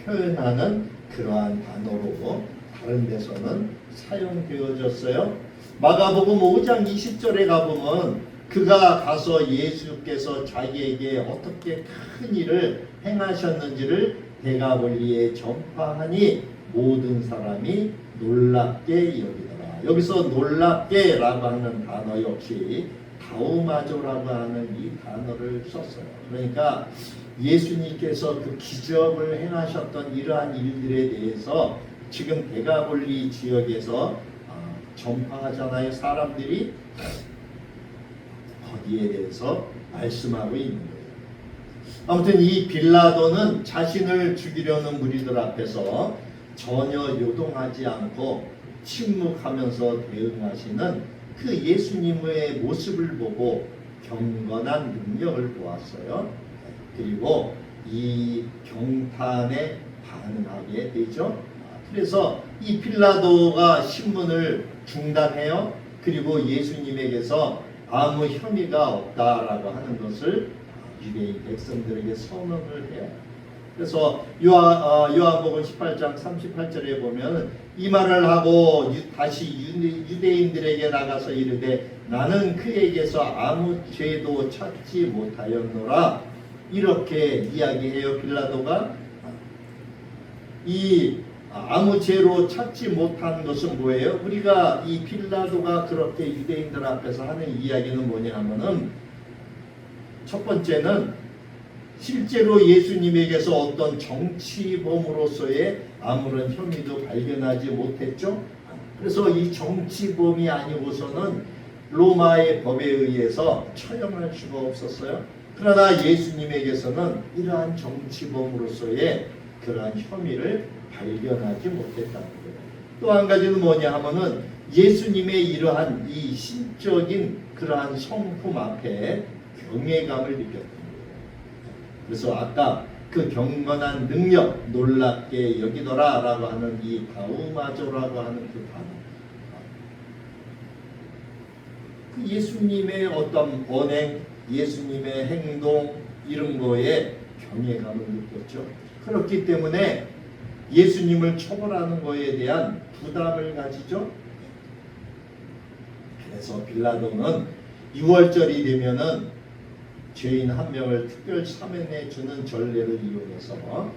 표현하는 그러한 단어로 다른 데서는 사용되어졌어요. 마가복음 5장 20절에 가보면 그가 가서 예수께서 자기에게 어떻게 큰 일을 행하셨는지를 대가볼리에 전파하니 모든 사람이 놀랍게 여기더라. 여기서 놀랍게라고 하는 단어 역시 다우마조라고 하는 이 단어를 썼어요. 그러니까 예수님께서 그 기적을 행하셨던 이러한 일들에 대해서 지금 대가볼리 지역에서 전파하잖아요. 사람들이 거기에 대해서 말씀하고 있는 거예요. 아무튼 이 빌라도는 자신을 죽이려는 무리들 앞에서 전혀 요동하지 않고 침묵하면서 대응하시는 그 예수님의 모습을 보고 경건한 능력을 보았어요. 그리고 이 경탄에 반응하게 되죠. 그래서 이 빌라도가 신문을 중단해요. 그리고 예수님에게서 아무 혐의가 없다라고 하는 것을 유대인 백성들에게 선언을 해요. 그래서 요한복음 18장 38절에 보면 이 말을 하고 다시 유대인들에게 나가서 이르되 나는 그에게서 아무 죄도 찾지 못하였노라, 이렇게 이야기해요. 빌라도가 이 아무 죄로 찾지 못한 것은 뭐예요? 우리가 이 빌라도가 그렇게 유대인들 앞에서 하는 이야기는 뭐냐 하면은, 첫 번째는 실제로 예수님에게서 어떤 정치범으로서의 아무런 혐의도 발견하지 못했죠. 그래서 이 정치범이 아니고서는 로마의 법에 의해서 처형할 수가 없었어요. 그러나 예수님에게서는 이러한 정치범으로서의 그러한 혐의를 발견하지 못했다는 거예요. 또 한 가지는 뭐냐 하면은 예수님의 이러한 이 신적인 그러한 성품 앞에 경외감을 느꼈던 거예요. 그래서 아까 그 경건한 능력, 놀랍게 여기더라 라고 하는 이 다우마조라고 하는 그 단어, 그 예수님의 어떤 언행, 예수님의 행동, 이런 거에 경외감을 느꼈죠. 그렇기 때문에 예수님을 처벌하는 것에 대한 부담을 가지죠. 그래서 빌라도는 6월절이 되면은 죄인 한 명을 특별 사면해 주는 전례를 이용해서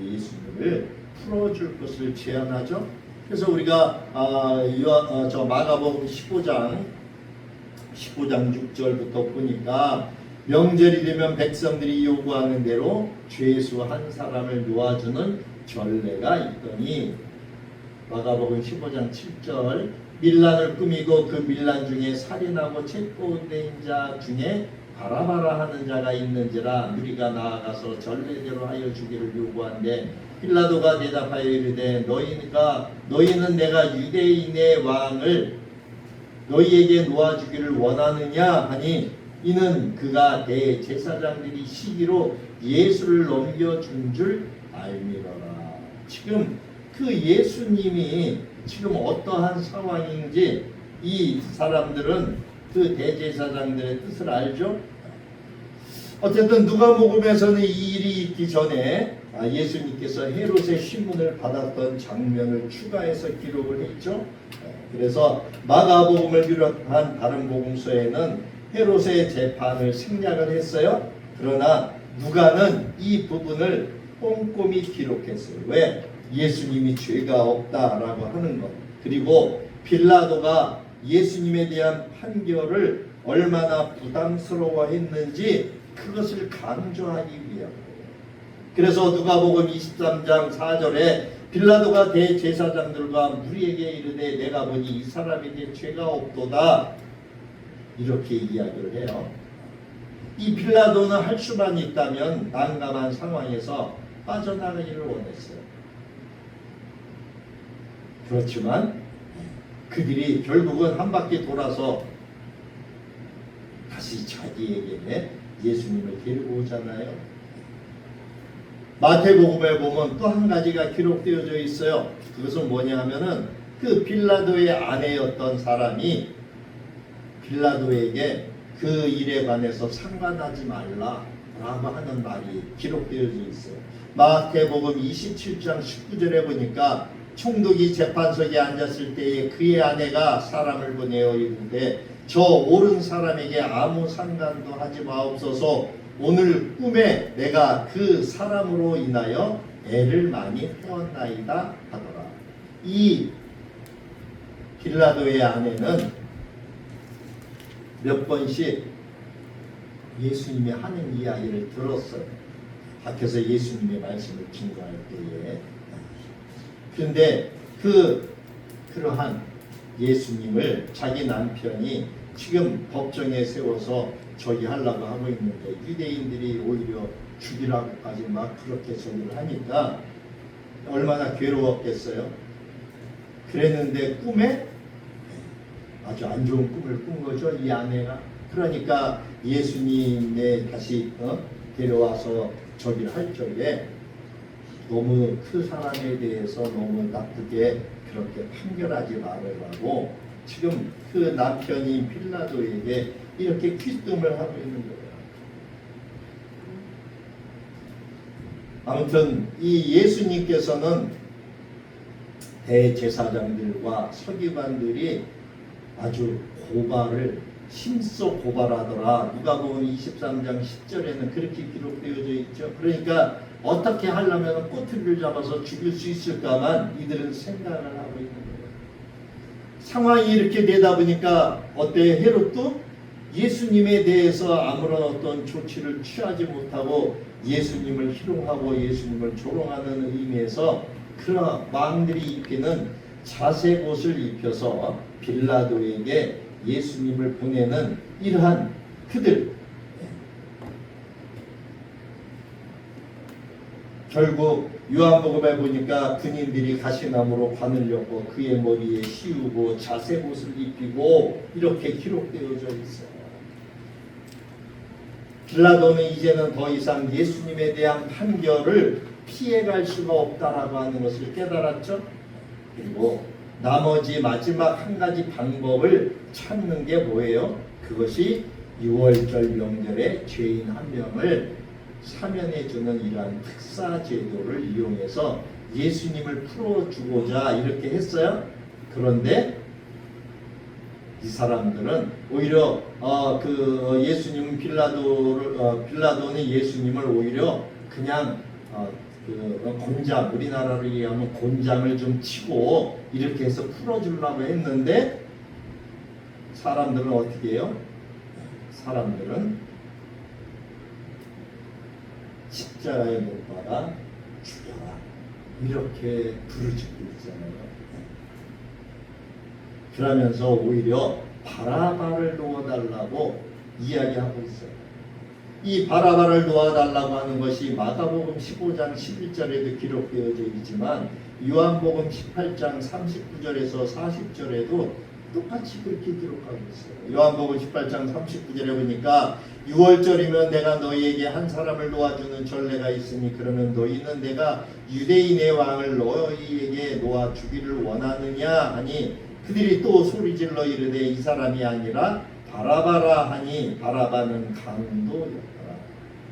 예수님을 풀어줄 것을 제안하죠. 그래서 우리가 마가복음 15장 6절부터 보니까 명절이 되면 백성들이 요구하는 대로 죄수 한 사람을 놓아주는 전례가 있더니, 마가복음 15장 7절 밀란을 꾸미고 그 밀란 중에 살인하고 체포된 자 중에 바라바라 하는 자가 있는지라 무리가 나아가서 전례대로 하여 주기를 요구한데 빌라도가 대답하여 이르되 너희는 내가 유대인의 왕을 너희에게 놓아주기를 원하느냐 하니 이는 그가 대제사장들이 시기로 예수를 넘겨준 줄 알미러라. 지금 그 예수님이 지금 어떠한 상황인지 이 사람들은 그 대제사장들의 뜻을 알죠. 어쨌든 누가복음에서는 이 일이 있기 전에 예수님께서 헤롯의 신문을 받았던 장면을 추가해서 기록을 했죠. 그래서 마가복음을 비롯한 다른 복음서에는 헤롯의 재판을 생략을 했어요. 그러나 누가는 이 부분을 꼼꼼히 기록했어요. 왜? 예수님이 죄가 없다라고 하는 것, 그리고 빌라도가 예수님에 대한 판결을 얼마나 부담스러워했는지 그것을 강조하기 위함. 그래서 누가복음 23장 4절에 빌라도가 대제사장들과 무리에게 이르되 내가 보니 이 사람에게 죄가 없도다, 이렇게 이야기를 해요. 이 빌라도는 할 수만 있다면 난감한 상황에서 빠져나가기를 원했어요. 그렇지만 그들이 결국은 한 바퀴 돌아서 다시 자기에게 예수님을 데리고 오잖아요. 마태복음에 보면 또 한 가지가 기록되어져 있어요. 그것은 뭐냐 하면은 그 빌라도의 아내였던 사람이 빌라도에게 그 일에 관해서 상관하지 말라라고 하는 말이 기록되어져 있어요. 마태복음 27장 19절에 보니까 총독이 재판석에 앉았을 때에 그의 아내가 사람을 보내어 이르되 저 옳은 사람에게 아무 상관도 하지 마옵소서. 오늘 꿈에 내가 그 사람으로 인하여 애를 많이 태웠나이다 하더라. 이 빌라도의 아내는 몇 번씩 예수님이 하는 이야기를 들었어요. 밖에서 예수님의 말씀을 증거할 때에. 그런데 그러한 예수님을 자기 남편이 지금 법정에 세워서 저기 하려고 하고 있는데 유대인들이 오히려 죽이라고까지 막 그렇게 저기를 하니까 얼마나 괴로웠겠어요. 그랬는데 꿈에 아주 안 좋은 꿈을 꾼 거죠, 이 아내가. 그러니까 예수님의 다시 데려와서 저기를 할 적에 너무 그 사람에 대해서 너무 나쁘게 그렇게 판결하지 말으라고 지금 그 남편이 빌라도에게 이렇게 귀뜸을 하고 있는 거예요. 아무튼 이 예수님께서는 대제사장들과 서기관들이 아주 고발을 힘써 고발하더라. 누가복음 23장 10절에는 그렇게 기록되어져 있죠. 그러니까 어떻게 하려면 꼬투리를 잡아서 죽일 수 있을까만 이들은 생각을 하고 있는 거예요. 상황이 이렇게 되다 보니까 어때? 헤롯도 예수님에 대해서 아무런 어떤 조치를 취하지 못하고 예수님을 희롱하고 예수님을 조롱하는 의미에서 그런 왕들이 입히는 자색 옷을 입혀서 빌라도에게 예수님을 보내는 이러한 그들, 결국 요한복음에 보니까 군인들이 가시나무로 관을 엮고 그의 머리에 씌우고 자색 옷을 입히고 이렇게 기록되어져 있어요. 빌라도는 이제는 더 이상 예수님에 대한 판결을 피해갈 수가 없다라고 하는 것을 깨달았죠. 그리고 나머지 마지막 한 가지 방법을 찾는 게 뭐예요? 그것이 6월절 명절에 죄인 한 명을 사면해주는 이러한 특사 제도를 이용해서 예수님을 풀어주고자 이렇게 했어요. 그런데 이 사람들은 오히려 예수님 빌라도는 예수님을 오히려 그냥 곤장, 우리나라로 얘기하면 곤장을 좀 치고 이렇게 해서 풀어주려고 했는데 사람들은 어떻게 해요? 사람들은 십자가에 못 박아 죽여라 이렇게 부르짖고 있잖아요. 그러면서 오히려 바라바를 놓아달라고 이야기하고 있어요. 이 바라바를 놓아달라고 하는 것이 마가복음 15장 11절에도 기록되어져 있지만 요한복음 18장 39절에서 40절에도 똑같이 그렇게 기록하고 있어요. 요한복음 18장 39절에 보니까 6월절이면 내가 너희에게 한 사람을 놓아주는 전례가 있으니 그러면 너희는 내가 유대인의 왕을 너희에게 놓아주기를 원하느냐 하니 그들이 또 소리질러 이르되 이 사람이 아니라 바라바라 하니 바라바는 강도였더라.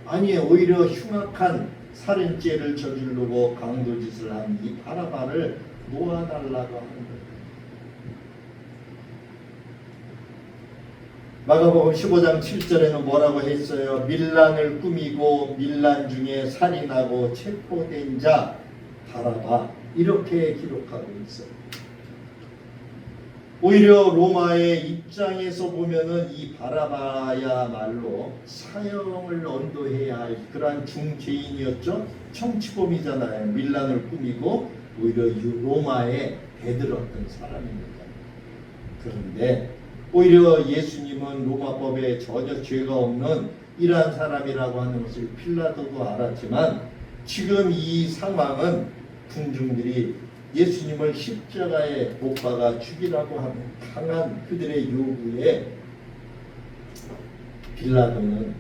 아니 오히려 흉악한 살인죄를 저지르고 강도짓을 한 이 바라바를 놓아달라고 하는 거예요. 마가복음 15장 7절에는 뭐라고 했어요? 밀란을 꾸미고 밀란 중에 살인하고 체포된 자 바라바 이렇게 기록하고 있어요. 오히려 로마의 입장에서 보면은 이 바라바야말로 사형을 언도해야 할 그러한 중죄인이었죠. 정치범이잖아요. 밀란을 꾸미고 오히려 로마에 대들었던 사람입니다. 그런데 오히려 예수님은 로마법에 전혀 죄가 없는 이러한 사람이라고 하는 것을 빌라도도 알았지만 지금 이 상황은 군중들이 예수님을 십자가에 못 박아 죽이라고 하는 강한 그들의 요구에 빌라도는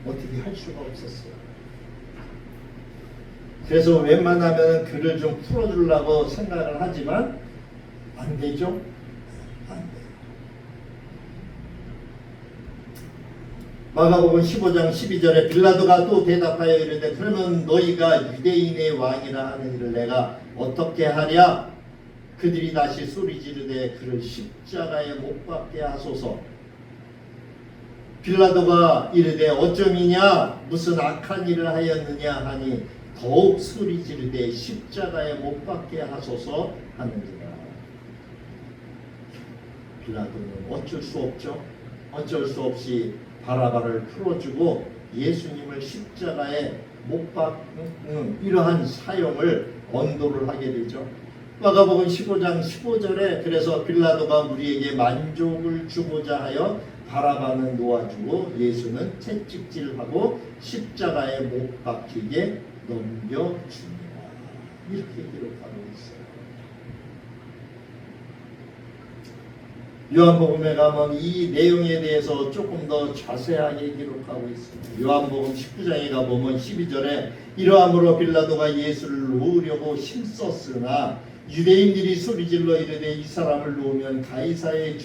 어떻게 할 수가 없었어요. 그래서 웬만하면 그를 좀 풀어주려고 생각을 하지만 안 되죠? 안 돼요. 마가복음 15장 12절에 빌라도가 또 대답하여 이르되 그러면 너희가 유대인의 왕이라 하는 이를 내가 어떻게 하랴? 그들이 다시 소리 지르되 그를 십자가에 못 박게 하소서. 빌라도가 이르되 어쩌미냐 무슨 악한 일을 하였느냐 하니 더욱 소리 지르되 십자가에 못 박게 하소서 하느니라. 빌라도는 어쩔 수 없죠. 어쩔 수 없이 바라바를 풀어주고 예수님을 십자가에 못 박는 이러한 사형을 언도를 하게 되죠. 마가복음 15장 15절에 그래서 빌라도가 우리에게 만족을 주고자 하여 바라바는 놓아주고 예수는 채찍질하고 십자가에 못 박히게 넘겨줍니다. 이렇게 기록하고 있어요. 요한복음에 가면 이 내용에 대해서 조금 더 자세하게 기록하고 있습니다. 요한복음 19장에 가보면 12절에 이러함으로 빌라도가 예수를 놓으려고 힘썼으나 유대인들이 소리질러 이르되 이 사람을 놓으면 가이사의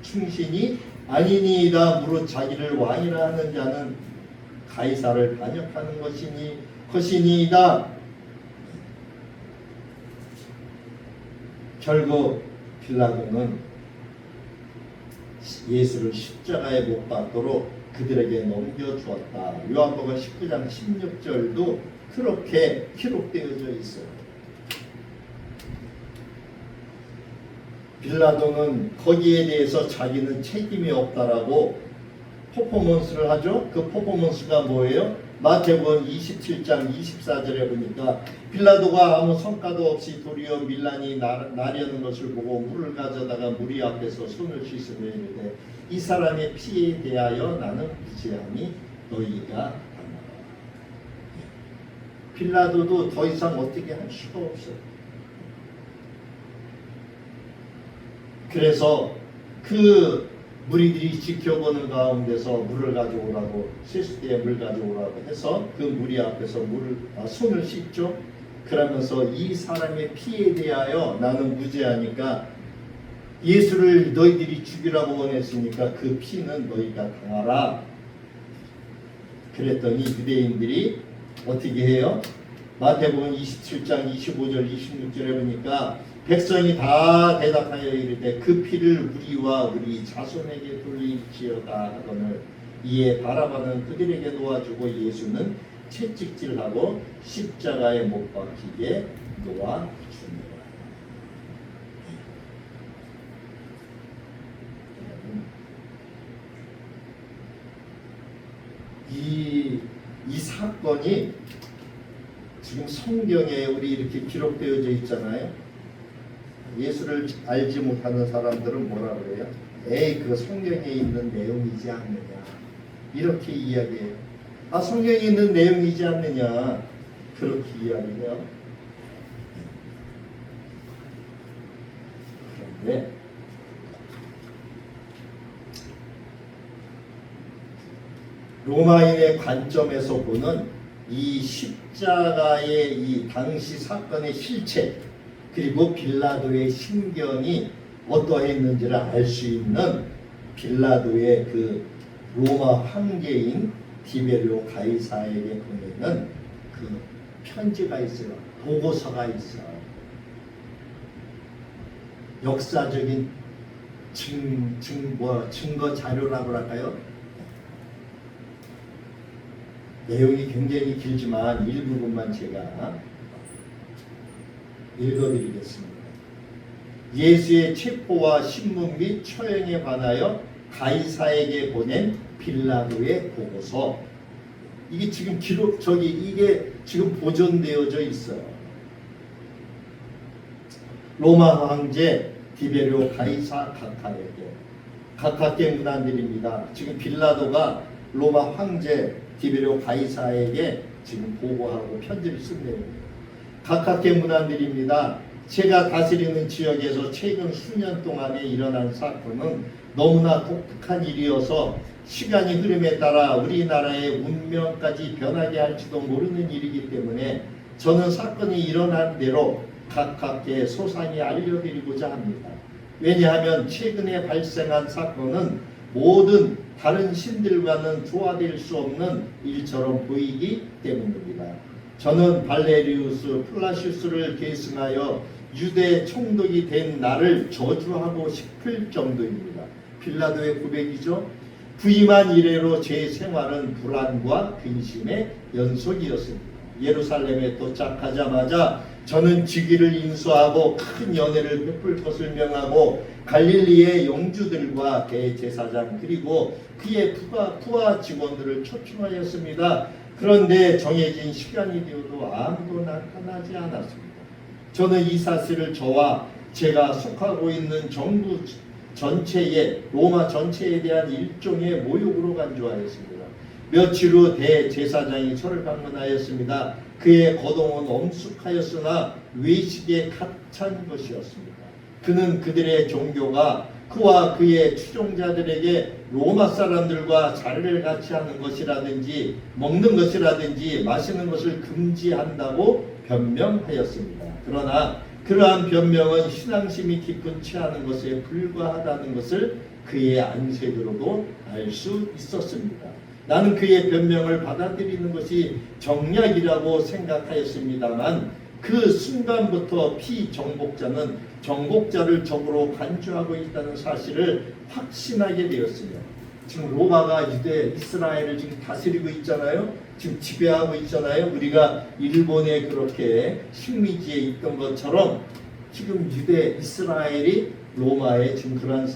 충신이 아니니이다. 무릇 자기를 왕이라 하는 자는 가이사를 반역하는 것이니이다. 결국 빌라도는 예수를 십자가에 못 박도록 그들에게 넘겨주었다. 요한복음 19장 16절도 그렇게 기록되어져 있어요. 빌라도는 거기에 대해서 자기는 책임이 없다라고 퍼포먼스를 하죠. 그 퍼포먼스가 뭐예요? 마태복음 27장 24절에 보니까 빌라도가 아무 성과도 없이 도리어 밀란이 나려는 것을 보고 물을 가져다가 무리 앞에서 손을 씻으며 이르되 이 사람의 피에 대하여 나는 무죄하니 너희가 담아라. 빌라도도 더 이상 어떻게 할 수가 없어요. 그래서 그 무리들이 지켜보는 가운데서 물을 가져오라고 세수대에 물 가져오라고 해서 그 무리 앞에서 손을 씻죠. 그러면서 이 사람의 피에 대하여 나는 무죄하니까 예수를 너희들이 죽이라고 원했으니까 그 피는 너희가 당하라. 그랬더니 유대인들이 어떻게 해요? 마태복음 27장 25절 26절에 보니까 백성이 다 대답하여 이르되 그 피를 우리와 우리 자손에게 돌릴지어다 하거늘 이에 바라바는 그들에게 놓아주고 예수는 채찍질하고 십자가에 못 박히게 놓아줍니다. 이 사건이 지금 성경에 우리 이렇게 기록되어져 있잖아요. 예수를 알지 못하는 사람들은 뭐라 그래요? 에이, 그 성경에 있는 내용이지 않느냐, 이렇게 이야기해요. 아, 성경에 있는 내용이지 않느냐, 그렇게 이야기해요. 그런데 로마인의 관점에서 보는 이 십자가의 이 당시 사건의 실체, 그리고 빌라도의 심경이 어떠했는지를 알 수 있는 빌라도의 그 로마 황제인 디베리오 가이사에게 보내는 그 편지가 있어요. 보고서가 있어요. 역사적인 증거 자료라고 할까요? 내용이 굉장히 길지만 일부분만 제가 읽어드리겠습니다. 예수의 체포와 신문 및 처형에 관하여 가이사에게 보낸 빌라도의 보고서. 이게 지금 이게 지금 보존되어져 있어요. 로마 황제 디베료 가이사 각하께 문안드립니다. 지금 빌라도가 로마 황제 디베료 가이사에게 지금 보고하고 편지를 쓴 내용입니다. 각하께 문안드립니다. 제가 다스리는 지역에서 최근 수년 동안에 일어난 사건은 너무나 독특한 일이어서 시간이 흐름에 따라 우리나라의 운명까지 변하게 할지도 모르는 일이기 때문에 저는 사건이 일어난 대로 각하께 소상히 알려드리고자 합니다. 왜냐하면 최근에 발생한 사건은 모든 다른 신들과는 조화될 수 없는 일처럼 보이기 때문입니다. 저는 발레리우스 플라시우스를 계승하여 유대 총독이 된 나를 저주하고 싶을 정도입니다. 빌라도의 고백이죠. 부임한 이래로 제 생활은 불안과 근심의 연속이었습니다. 예루살렘에 도착하자마자 저는 즉위를 인수하고 큰 연회를 베풀 것을 명하고 갈릴리의 영주들과 대제사장 그리고 그의 부하 직원들을 초청하였습니다. 그런데 정해진 시간이 되어도 아무도 나타나지 않았습니다. 저는 이 사실을 저와 제가 속하고 있는 정부 전체에 로마 전체에 대한 일종의 모욕으로 간주하였습니다. 며칠 후 대제사장이 저를 방문하였습니다. 그의 거동은 엄숙하였으나 외식에 가찬 것이었습니다. 그는 그들의 종교가 그와 그의 추종자들에게 로마 사람들과 자리를 같이 하는 것이라든지 먹는 것이라든지 마시는 것을 금지한다고 변명하였습니다. 그러나 그러한 변명은 신앙심이 깊은 취하는 것에 불과하다는 것을 그의 안색으로도 알 수 있었습니다. 나는 그의 변명을 받아들이는 것이 정략이라고 생각하였습니다만 그 순간부터 피정복자는 정복자를 적으로 간주하고 있다는 사실을 확신하게 되었습니다. 지금 로마가 유대 이스라엘을 지금 다스리고 있잖아요. 지금 지배하고 있잖아요. 우리가 일본에 그렇게 식민지에 있던 것처럼 지금 유대 이스라엘이 로마에 지금 그런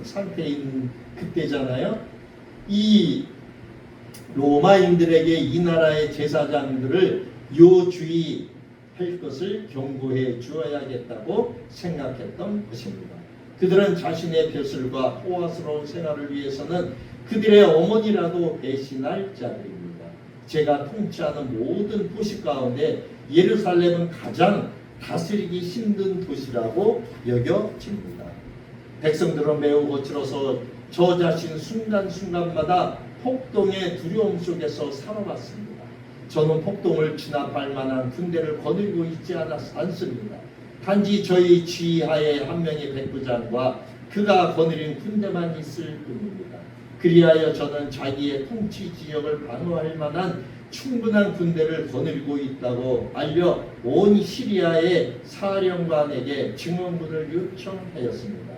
상태에 있는 그때잖아요. 이 로마인들에게 이 나라의 제사장들을 요주의할 것을 경고해 주어야겠다고 생각했던 것입니다. 그들은 자신의 벼슬과 호화스러운 생활을 위해서는 그들의 어머니라도 배신할 자들입니다. 제가 통치하는 모든 도시 가운데 예루살렘은 가장 다스리기 힘든 도시라고 여겨집니다. 백성들은 매우 거칠어서 저 자신 순간순간마다 폭동의 두려움 속에서 살아왔습니다. 저는 폭동을 진압할 만한 군대를 거느리고 있지 않습니다. 단지 저희 지하에 한 명의 백부장과 그가 거느린 군대만 있을 뿐입니다. 그리하여 저는 자기의 통치 지역을 방어할 만한 충분한 군대를 거느리고 있다고 알려 온 시리아의 사령관에게 증언문을 요청하였습니다.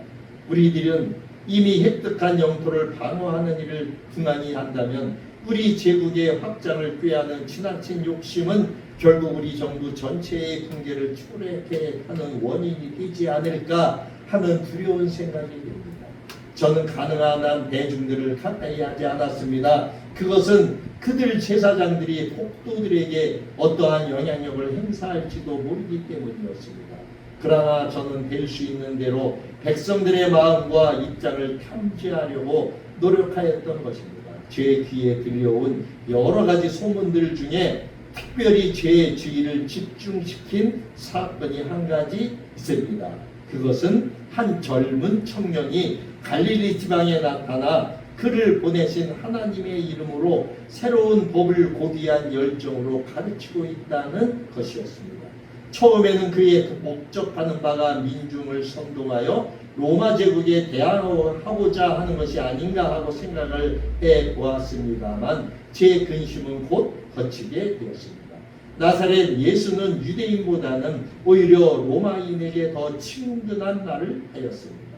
우리들은 이미 획득한 영토를 방어하는 일을 등한히 한다면 우리 제국의 확장을 꾀하는 지나친 욕심은 결국 우리 정부 전체의 경제를 초래하게 하는 원인이 되지 않을까 하는 두려운 생각이 듭니다. 저는 가능한 한 대중들을 가까이 하지 않았습니다. 그것은 그들 제사장들이 폭도들에게 어떠한 영향력을 행사할지도 모르기 때문이었습니다. 그러나 저는 될 수 있는 대로 백성들의 마음과 입장을 탐지하려고 노력하였던 것입니다. 제 귀에 들려온 여러 가지 소문들 중에 특별히 제 주의를 집중시킨 사건이 한 가지 있습니다. 그것은 한 젊은 청년이 갈릴리 지방에 나타나 그를 보내신 하나님의 이름으로 새로운 법을 고귀한 열정으로 가르치고 있다는 것이었습니다. 처음에는 그의 목적하는 바가 민중을 선동하여 로마 제국에 대항하고자 하는 것이 아닌가 하고 생각을 해보았습니다만 제 근심은 곧 거치게 되었습니다. 나사렛 예수는 유대인보다는 오히려 로마인에게 더 친근한 말을 하였습니다.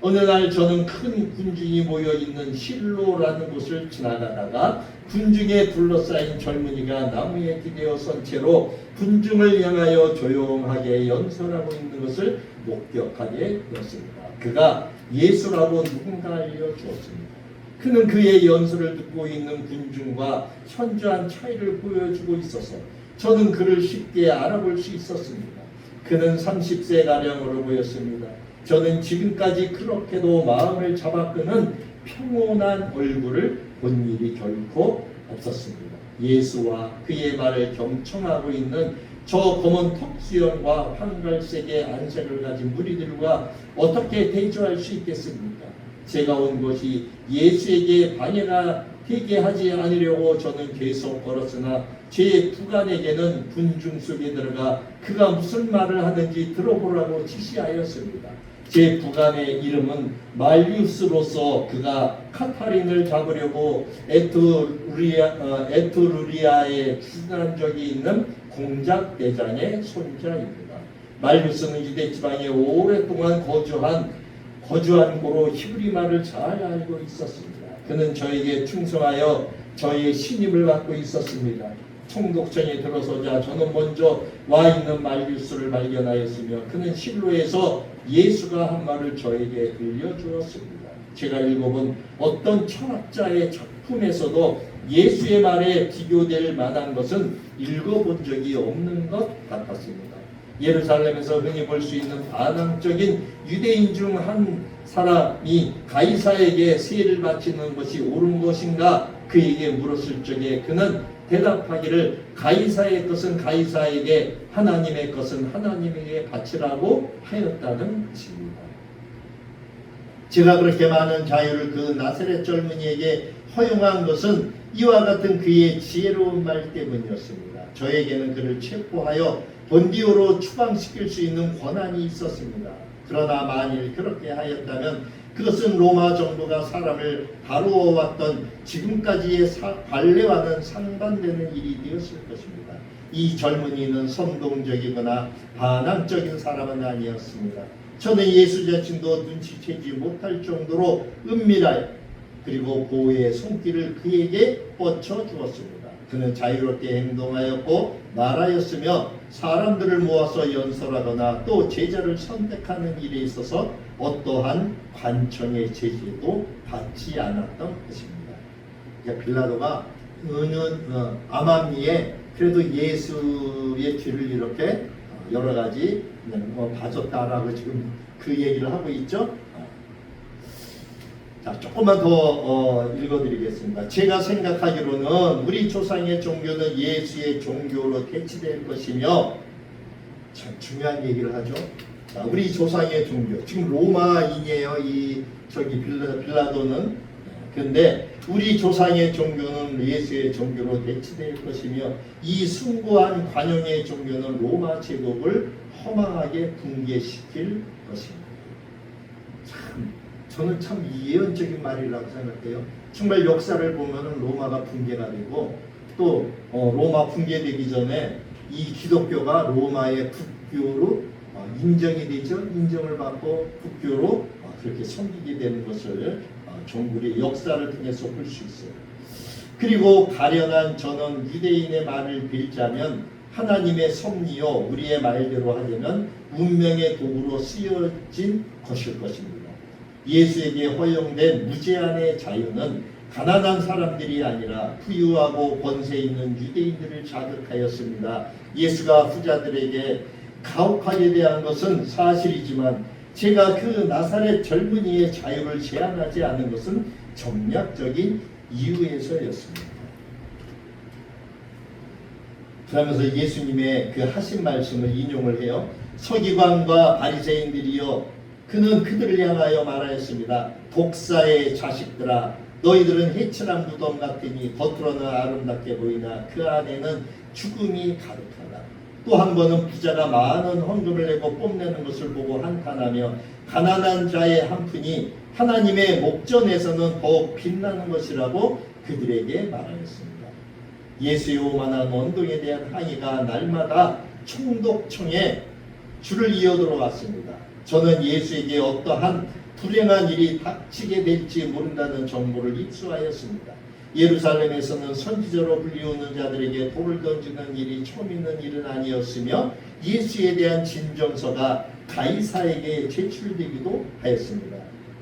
어느 날 저는 큰 군중이 모여있는 실로라는 곳을 지나가다가 군중에 둘러싸인 젊은이가 나무에 기대어 선 채로 군중을 향하여 조용하게 연설하고 있는 것을 목격하게 되었습니다. 그가 예수라고 누군가 알려주었습니다. 그는 그의 연설을 듣고 있는 군중과 현저한 차이를 보여주고 있어서 저는 그를 쉽게 알아볼 수 있었습니다. 그는 30세 가량으로 보였습니다. 저는 지금까지 그렇게도 마음을 잡아끄는 평온한 얼굴을 본 일이 결코 없었습니다. 예수와 그의 말을 경청하고 있는 저 검은 턱수염과 황갈색의 안색을 가진 무리들과 어떻게 대조할 수 있겠습니까? 제가 온 곳이 예수에게 방해가 되게 하지 않으려고 저는 계속 걸었으나 제 부관에게는 군중 속에 들어가 그가 무슨 말을 하는지 들어보라고 지시하였습니다. 제 부관의 이름은 말리우스로서 그가 카타린을 잡으려고 에투루리아에 출전한 적이 있는 공작 대장의 손자입니다. 말리우스는 유대 지방에 오랫동안 거주한 고로 히브리 말을 잘 알고 있었습니다. 그는 저에게 충성하여 저의 신임을 받고 있었습니다. 총독청에 들어서자 저는 먼저 와 있는 말리우스를 발견하였으며 그는 실로에서 예수가 한 말을 저에게 들려주었습니다. 제가 읽어본 어떤 철학자의 작품에서도 예수의 말에 비교될 만한 것은 읽어본 적이 없는 것 같았습니다. 예루살렘에서 흔히 볼 수 있는 반항적인 유대인 중 한 사람이 가이사에게 세를 바치는 것이 옳은 것인가 그에게 물었을 적에 그는 대답하기를 가이사의 것은 가이사에게 하나님의 것은 하나님에게 바치라고 하였다는 것입니다. 제가 그렇게 많은 자유를 그 나사렛 젊은이에게 허용한 것은 이와 같은 그의 지혜로운 말 때문이었습니다. 저에게는 그를 체포하여 본디오로 추방시킬 수 있는 권한이 있었습니다. 그러나 만일 그렇게 하였다면 그것은 로마 정부가 사람을 다루어 왔던 지금까지의 관례와는 상반되는 일이 되었을 것입니다. 이 젊은이는 선동적이거나 반항적인 사람은 아니었습니다. 저는 예수 자신도 눈치채지 못할 정도로 은밀하여 그리고 보호의 손길을 그에게 뻗쳐 주었습니다. 그는 자유롭게 행동하였고 말하였으며 사람들을 모아서 연설하거나 또 제자를 선택하는 일에 있어서 어떠한 관청의 제지도 받지 않았던 것입니다. 그러니까 빌라도가 암암리에 그래도 예수의 뒤를 이렇게 여러 가지 봐줬다라고 지금 그 얘기를 하고 있죠. 자, 조금만 더 읽어드리겠습니다. 제가 생각하기로는 우리 조상의 종교는 예수의 종교로 대치될 것이며, 참 중요한 얘기를 하죠. 자, 우리 조상의 종교, 지금 로마인이에요. 빌라도는. 그런데 우리 조상의 종교는 예수의 종교로 대치될 것이며, 이 숭고한 관용의 종교는 로마 제국을 허망하게 붕괴시킬 것입니다. 저는 참 예언적인 말이라고 생각해요. 정말 역사를 보면은 로마가 붕괴가 되고 또 로마 붕괴되기 전에 이 기독교가 로마의 국교로 인정이 되죠. 인정을 받고 국교로 그렇게 섬기게 되는 것을 종구리 역사를 통해서 볼 수 있어요. 그리고 가련한 저는 유대인의 말을 빌자면 하나님의 섭리요 우리의 말대로 하려면 운명의 도구로 쓰여진 것일 것입니다. 예수에게 허용된 무제한의 자유는 가난한 사람들이 아니라 부유하고 권세 있는 유대인들을 자극하였습니다. 예수가 부자들에게 가혹하게 대한 것은 사실이지만 제가 그 나사렛 젊은이의 자유를 제한하지 않은 것은 전략적인 이유에서였습니다. 그러면서 예수님의 그 하신 말씀을 인용을 해요. 서기관과 바리새인들이여 그는 그들을 향하여 말하였습니다. 독사의 자식들아 너희들은 해칠한 무덤 같으니 겉으로는 아름답게 보이나 그 안에는 죽음이 가득하다. 또 한 번은 부자가 많은 헌금을 내고 뽐내는 것을 보고 한탄하며 가난한 자의 한 푼이 하나님의 목전에서는 더욱 빛나는 것이라고 그들에게 말하였습니다. 예수의 오만한 원동에 대한 항의가 날마다 총독청에 줄을 이어 들어왔습니다. 저는 예수에게 어떠한 불행한 일이 닥치게 될지 모른다는 정보를 입수하였습니다. 예루살렘에서는 선지자로 불리우는 자들에게 돌을 던지는 일이 처음 있는 일은 아니었으며 예수에 대한 진정서가 가이사에게 제출되기도 하였습니다.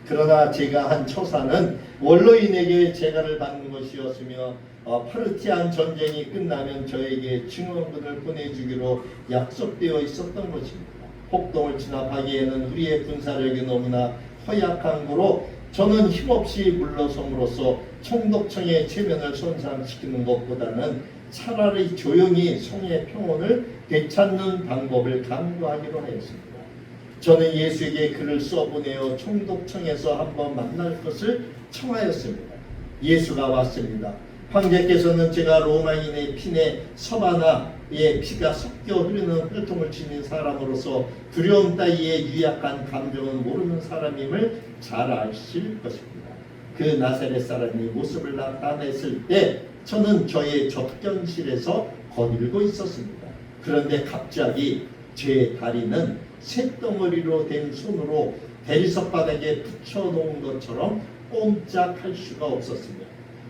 그러나 제가 한 처사는 원로인에게 재가를 받는 것이었으며 파르티안 전쟁이 끝나면 저에게 증언문을 보내주기로 약속되어 있었던 것입니다. 폭동을 진압하기에는 우리의 군사력이 너무나 허약한 거로 저는 힘없이 물러섬으로써 총독청의 체면을 손상시키는 것보다는 차라리 조용히 성의 평온을 되찾는 방법을 강구하기로 하였습니다. 저는 예수에게 글을 써보내어 총독청에서 한번 만날 것을 청하였습니다. 예수가 왔습니다. 황제께서는 제가 로마인의 핀의 서바나의 피가 섞여 흐르는 혈통을 지닌 사람으로서 두려움 따위의 유약한 감정은 모르는 사람임을 잘 아실 것입니다. 그 나사렛 사람이 모습을 나타냈을 때 저는 저의 접견실에서 거닐고 있었습니다. 그런데 갑자기 제 다리는 쇳덩어리로 된 손으로 대리석 바닥에 붙여놓은 것처럼 꼼짝할 수가 없었습니다.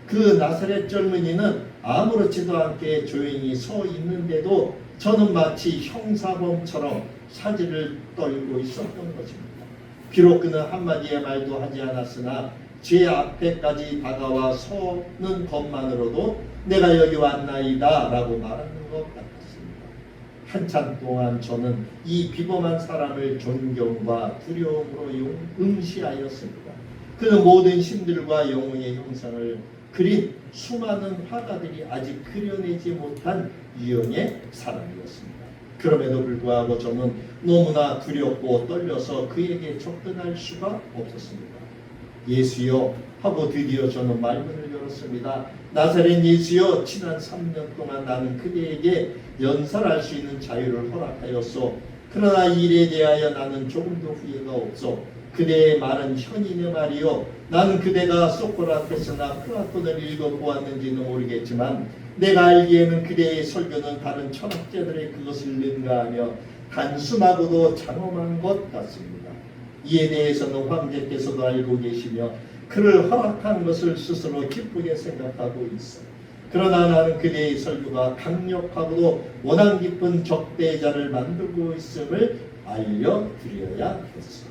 그 나사렛 젊은이는 아무렇지도 않게 조용히 서 있는데도 저는 마치 형사범처럼 사지를 떨고 있었던 것입니다. 비록 그는 한마디의 말도 하지 않았으나 제 앞에까지 다가와 서는 것만으로도 내가 여기 왔나이다 라고 말하는 것 같았습니다. 한참 동안 저는 이 비범한 사람을 존경과 두려움으로 응시하였습니다. 그는 모든 신들과 영웅의 형상을 그린 수많은 화가들이 아직 그려내지 못한 유형의 사람이었습니다. 그럼에도 불구하고 저는 너무나 두렵고 떨려서 그에게 접근할 수가 없었습니다. 예수여 하고 드디어 저는 말문을 열었습니다. 나사렛 예수여, 지난 3년 동안 나는 그대에게 연설할 수 있는 자유를 허락하였소. 그러나 이 일에 대하여 나는 조금도 후회가 없어. 그대의 말은 현인의 말이요, 나는 그대가 소크라테스나 플라톤을 읽어보았는지는 모르겠지만 내가 알기에는 그대의 설교는 다른 철학자들의 그것을 능가하며 단순하고도 장엄한 것 같습니다. 이에 대해서는 황제께서도 알고 계시며 그를 허락한 것을 스스로 기쁘게 생각하고 있어. 그러나 나는 그대의 설교가 강력하고도 원한 깊은 적대자를 만들고 있음을 알려드려야겠어.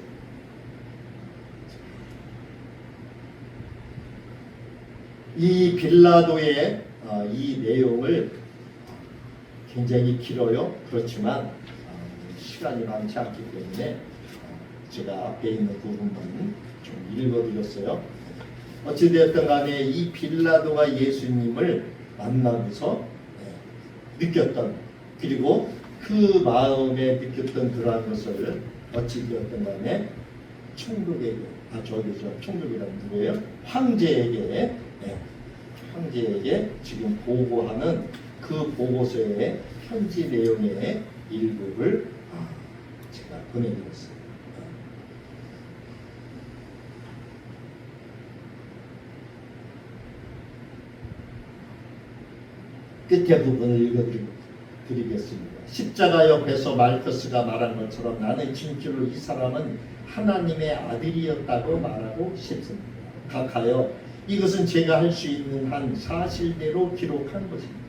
이 빌라도의 이 내용을 굉장히 길어요. 그렇지만 시간이 많지 않기 때문에 제가 앞에 있는 부분만 좀 읽어드렸어요. 어찌되었든 간에 이 빌라도가 예수님을 만나면서 느꼈던, 그리고 그 마음에 느꼈던 그러한 것을 어찌되었든 간에 총독에게, 총독이란 누구예요? 황제에게 지금 보고하는 그 보고서의 편지 내용의 일부를 제가 보내드렸습니다. 끝에 부분을 읽어드리겠습니다. 십자가 옆에서 말커스가 말한 것처럼 나는 진실로 이 사람은 하나님의 아들이었다고 말하고 싶습니다. 각하여 이것은 제가 할 수 있는 한 사실대로 기록한 것입니다.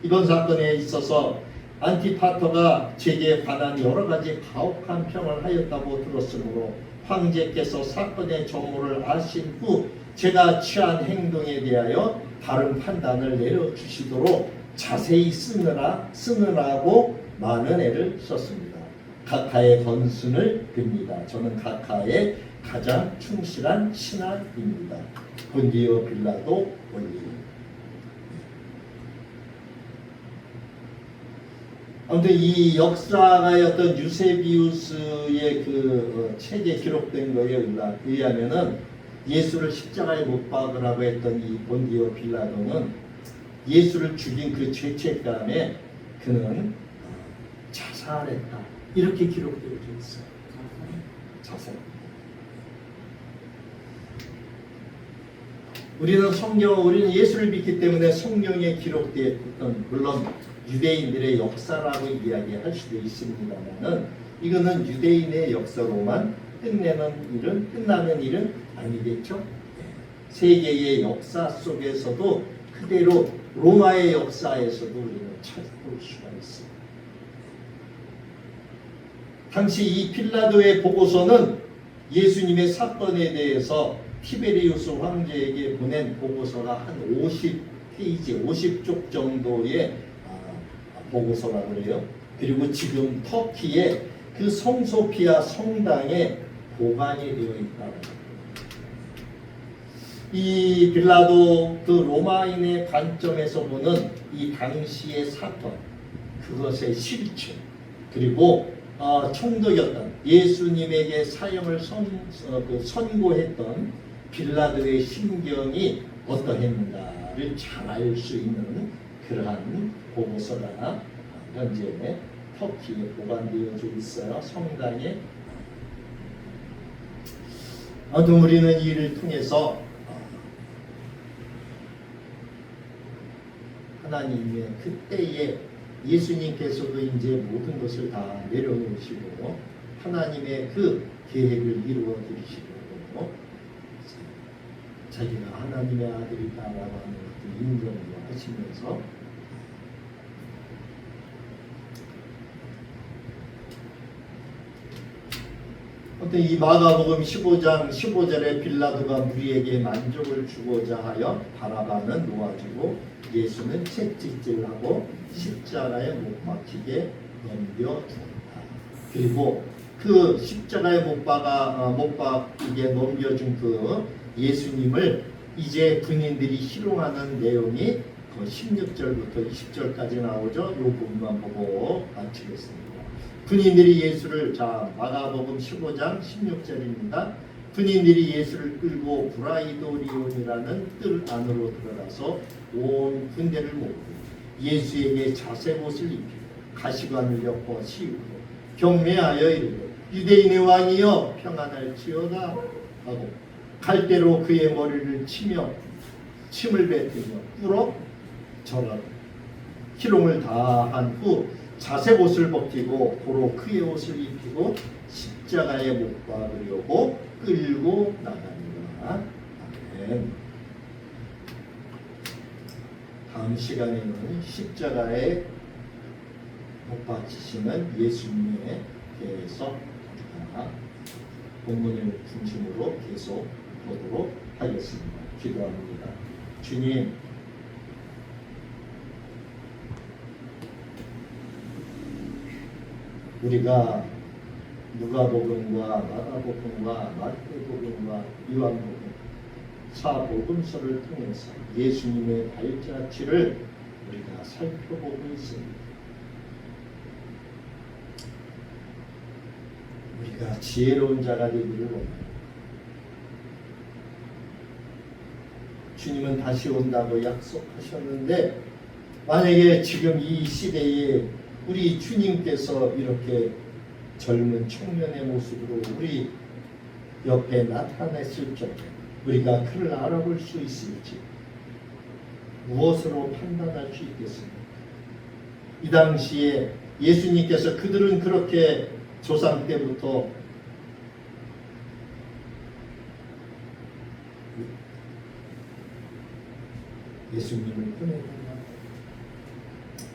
이번 사건에 있어서 안티파터가 제게 관한 여러 가지 가혹한 평을 하였다고 들었으므로 황제께서 사건의 전모를 아신 후 제가 취한 행동에 대하여 다른 판단을 내려주시도록 자세히 쓰느라고 많은 애를 썼습니다. 각하의 건순을 빕니다. 저는 각하의 가장 충실한 신하입니다. 본디오 빌라도 원리. 아무튼 이 역사가의 어떤 유세비우스의 그 책에 기록된 거에 의하면은 예수를 십자가에 못 박으라고 했던 이 본디오 빌라도는 예수를 죽인 그 죄책감에 그는 자살했다, 이렇게 기록되어 있어요. 자살. 우리는 예수를 믿기 때문에 성경에 기록되었던, 물론 유대인들의 역사라고 이야기할 수도 있습니다만은 이거는 유대인의 역사로만 끝나는 일은 아니겠죠. 세계의 역사 속에서도 그대로 로마의 역사에서도 우리는 찾아볼 수가 있습니다. 당시 이 필라도의 보고서는 예수님의 사건에 대해서 티베리우스 황제에게 보낸 보고서가 한 50페이지, 50쪽 정도의 보고서라고 그래요. 그리고 지금 터키의 그 성소피아 성당에 보관이 되어 있다고. 이 빌라도 그 로마인의 관점에서 보는 이 당시의 사건, 그것의 실체, 그리고 총독이었던 예수님에게 사형을 선고했던 빌라도의 심경이 어떠했는가를 잘 알 수 있는 그러한 보고서가 현재 터키에 보관되어져 있어요. 성당에. 아무튼 우리는 이를 통해서 하나님의 그때에 예수님께서도 이제 모든 것을 다 내려놓으시고 하나님의 그 계획을 이루어 드리시고 자기가 하나님의 아들이다라고 하는 것을 인정을 하시면서 어떤 이 마가복음 15장 15절에 빌라도가 무리에게 만족을 주고자 하여 바라바는 놓아주고 예수는 채찍질하고 십자가에 못 박히게 넘겨주었다. 그리고 그 십자가에 못 박히게 넘겨준 그 예수님을 이제 군인들이 희롱하는 내용이 그 16절부터 20절까지 나오죠. 이 부분만 보고 마치겠습니다. 군인들이 예수를 마가복음 15장 16절입니다. 군인들이 예수를 끌고 브라이도리온이라는 뜰 안으로 들어가서 온 군대를 모으고 예수에게 자색옷을 입히고 가시관을 엮어 씌우고 경매하여 이르고 유대인의 왕이여 평안할지어다 하고 갈대로 그의 머리를 치며 침을 뱉으며 꿇어 절하고 희롱을 다한 후 자색옷을 벗기고 도로 그의 옷을 입히고 십자가에 못 박으려고 끌고 나갑니다. 아멘. 다음 시간에는 십자가에 못 박히시는 예수님에 대해서 본문을 중심으로 계속 보도록 하겠습니다. 기도합니다. 주님, 우리가 누가복음과 마가복음과 마태복음과 요한복음 사복음서를 통해서 예수님의 발자취를 우리가 살펴보고 있습니다. 우리가 지혜로운 자가 되기를 원합니다. 주님은 다시 온다고 약속하셨는데 만약에 지금 이 시대에 우리 주님께서 이렇게 젊은 청년의 모습으로 우리 옆에 나타났을 적에 우리가 그를 알아볼 수 있을지 무엇으로 판단할 수 있겠습니까? 이 당시에 예수님께서 그들은 그렇게 조상 때부터 예수님을 보내달라고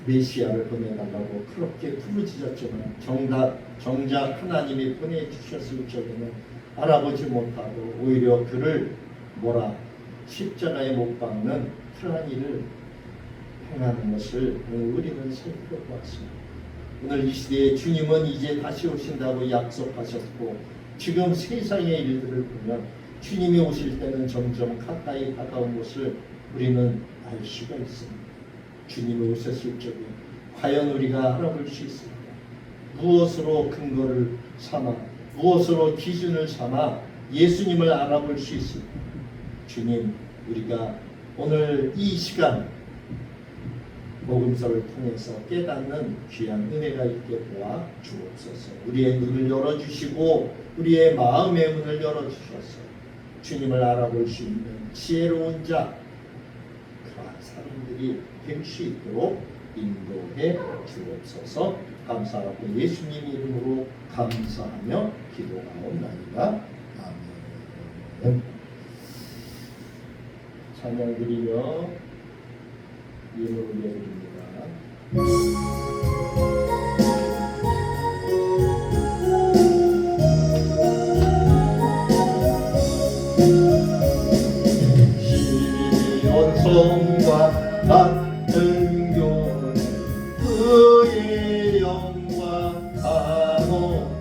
메시아를 보내달라고 그렇게 부르짖었지만 정작 하나님이 보내주셨을 적에는 알아보지 못하고 오히려 그를 십자가에 못 박는 그러한 일을 행하는 것을 우리는 살펴보았습니다. 오늘 이 시대에 주님은 이제 다시 오신다고 약속하셨고 지금 세상의 일들을 보면 주님이 오실 때는 점점 가까이 다가온 것을 우리는 알 수가 있습니다. 주님이 오셨을 적에 과연 우리가 알아볼 수 있습니다. 무엇으로 근거를 삼아 무엇으로 기준을 삼아 예수님을 알아볼 수 있습니다. 주님, 우리가 오늘 이 시간 복음서를 통해서 깨닫는 귀한 은혜가 있게 도와 주옵소서. 우리의 눈을 열어주시고 우리의 마음의 문을 열어주셔서 주님을 알아볼 수 있는 지혜로운 자 그러한 사람들이 될 수 있도록 인도해 주옵소서. 감사하고 예수님 이름으로 감사하며 기도하옵나이다. 아멘. 찬양 드리며 예물 올려드립니다. 시온성과 같은 교훈 그의 영광 강호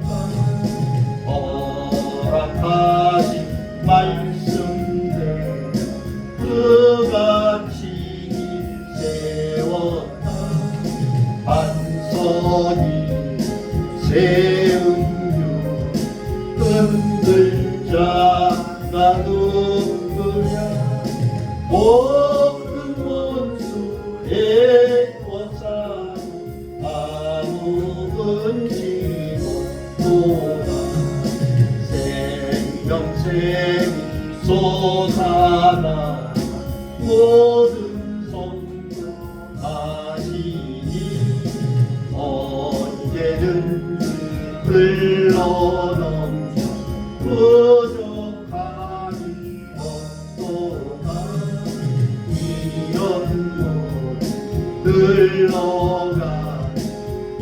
흔들자가 누구냐 모든 원수의 원사 아무 근심은 도다 생명샘이 솟아나 모든 성도하시니 언제든지 흘러넘쳐 부족함이 없도다 이런 물 흘러가는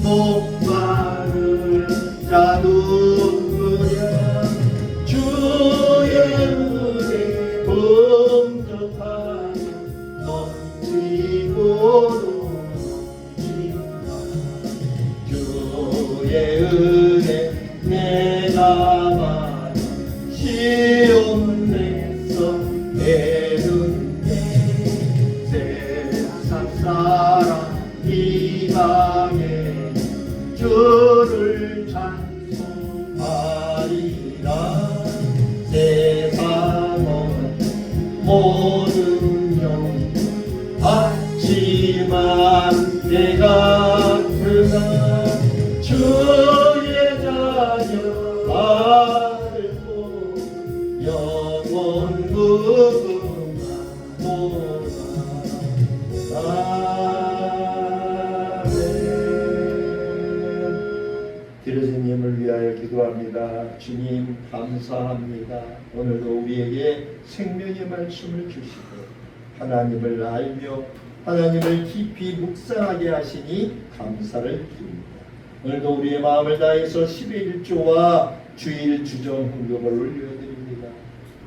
목마른 자 누구냐 주의 은혜 풍족하여 넘치고도 넘친다 주의 은혜 내가 받아 시험 내서 내는데 세상 사람 이방에 주를 찬송하리라 세상은 모든 영 받지만 내가 그가 주의 자녀 아들고 영원 무궁하도다 아멘. 기르신님을 위하여 기도합니다. 주님 감사합니다. 오늘도 우리에게 생명의 말씀을 주시고 하나님을 알며 하나님을 깊이 묵상하게 하시니 감사를 드립니다. 오늘도 우리의 마음을 다해서 10의 1조와 주일 주정 헌금을 올려드립니다.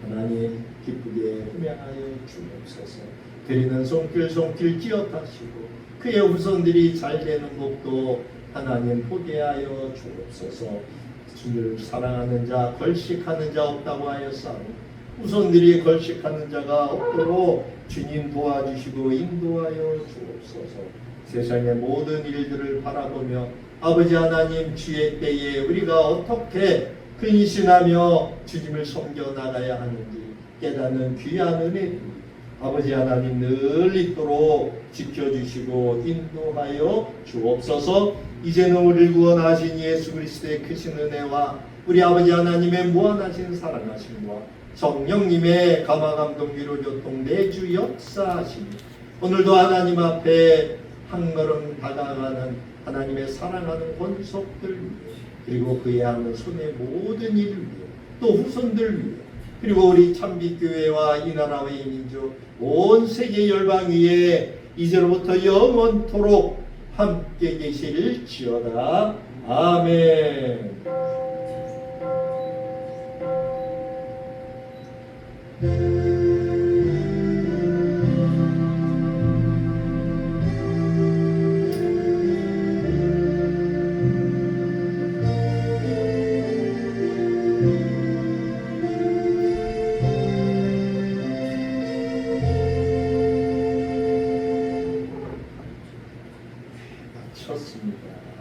하나님 기쁘게 흠양하여 주옵소서. 드리는 손길 기억하시고 그의 후손들이 잘되는 법도 하나님 포기하여 주옵소서. 주를 사랑하는 자 걸식하는 자 없다고 하였사오니 후손들이 걸식하는 자가 없도록 주님 도와주시고 인도하여 주옵소서. 세상의 모든 일들을 바라보며 아버지 하나님 주의 때에 우리가 어떻게 근신하며 주님을 섬겨 나가야 하는지 깨닫는 귀한 은혜를 아버지 하나님 늘 있도록 지켜주시고 인도하여 주옵소서. 이제는 우리를 구원하신 예수 그리스도의 크신 은혜와 우리 아버지 하나님의 무한하신 사랑하심과 성령님의 감화감동 위로교통 내주 역사하시니 오늘도 하나님 앞에 한 걸음 다가가는 하나님의 사랑하는 권속들 위해 그리고 그의 하는 손의 모든 일을 위해 또 후손들 위해 그리고 우리 참빛교회와 이 나라의 민족 온 세계 열방 위에 이제로부터 영원토록 함께 계실지어다. 아멘. 마쳤습니다.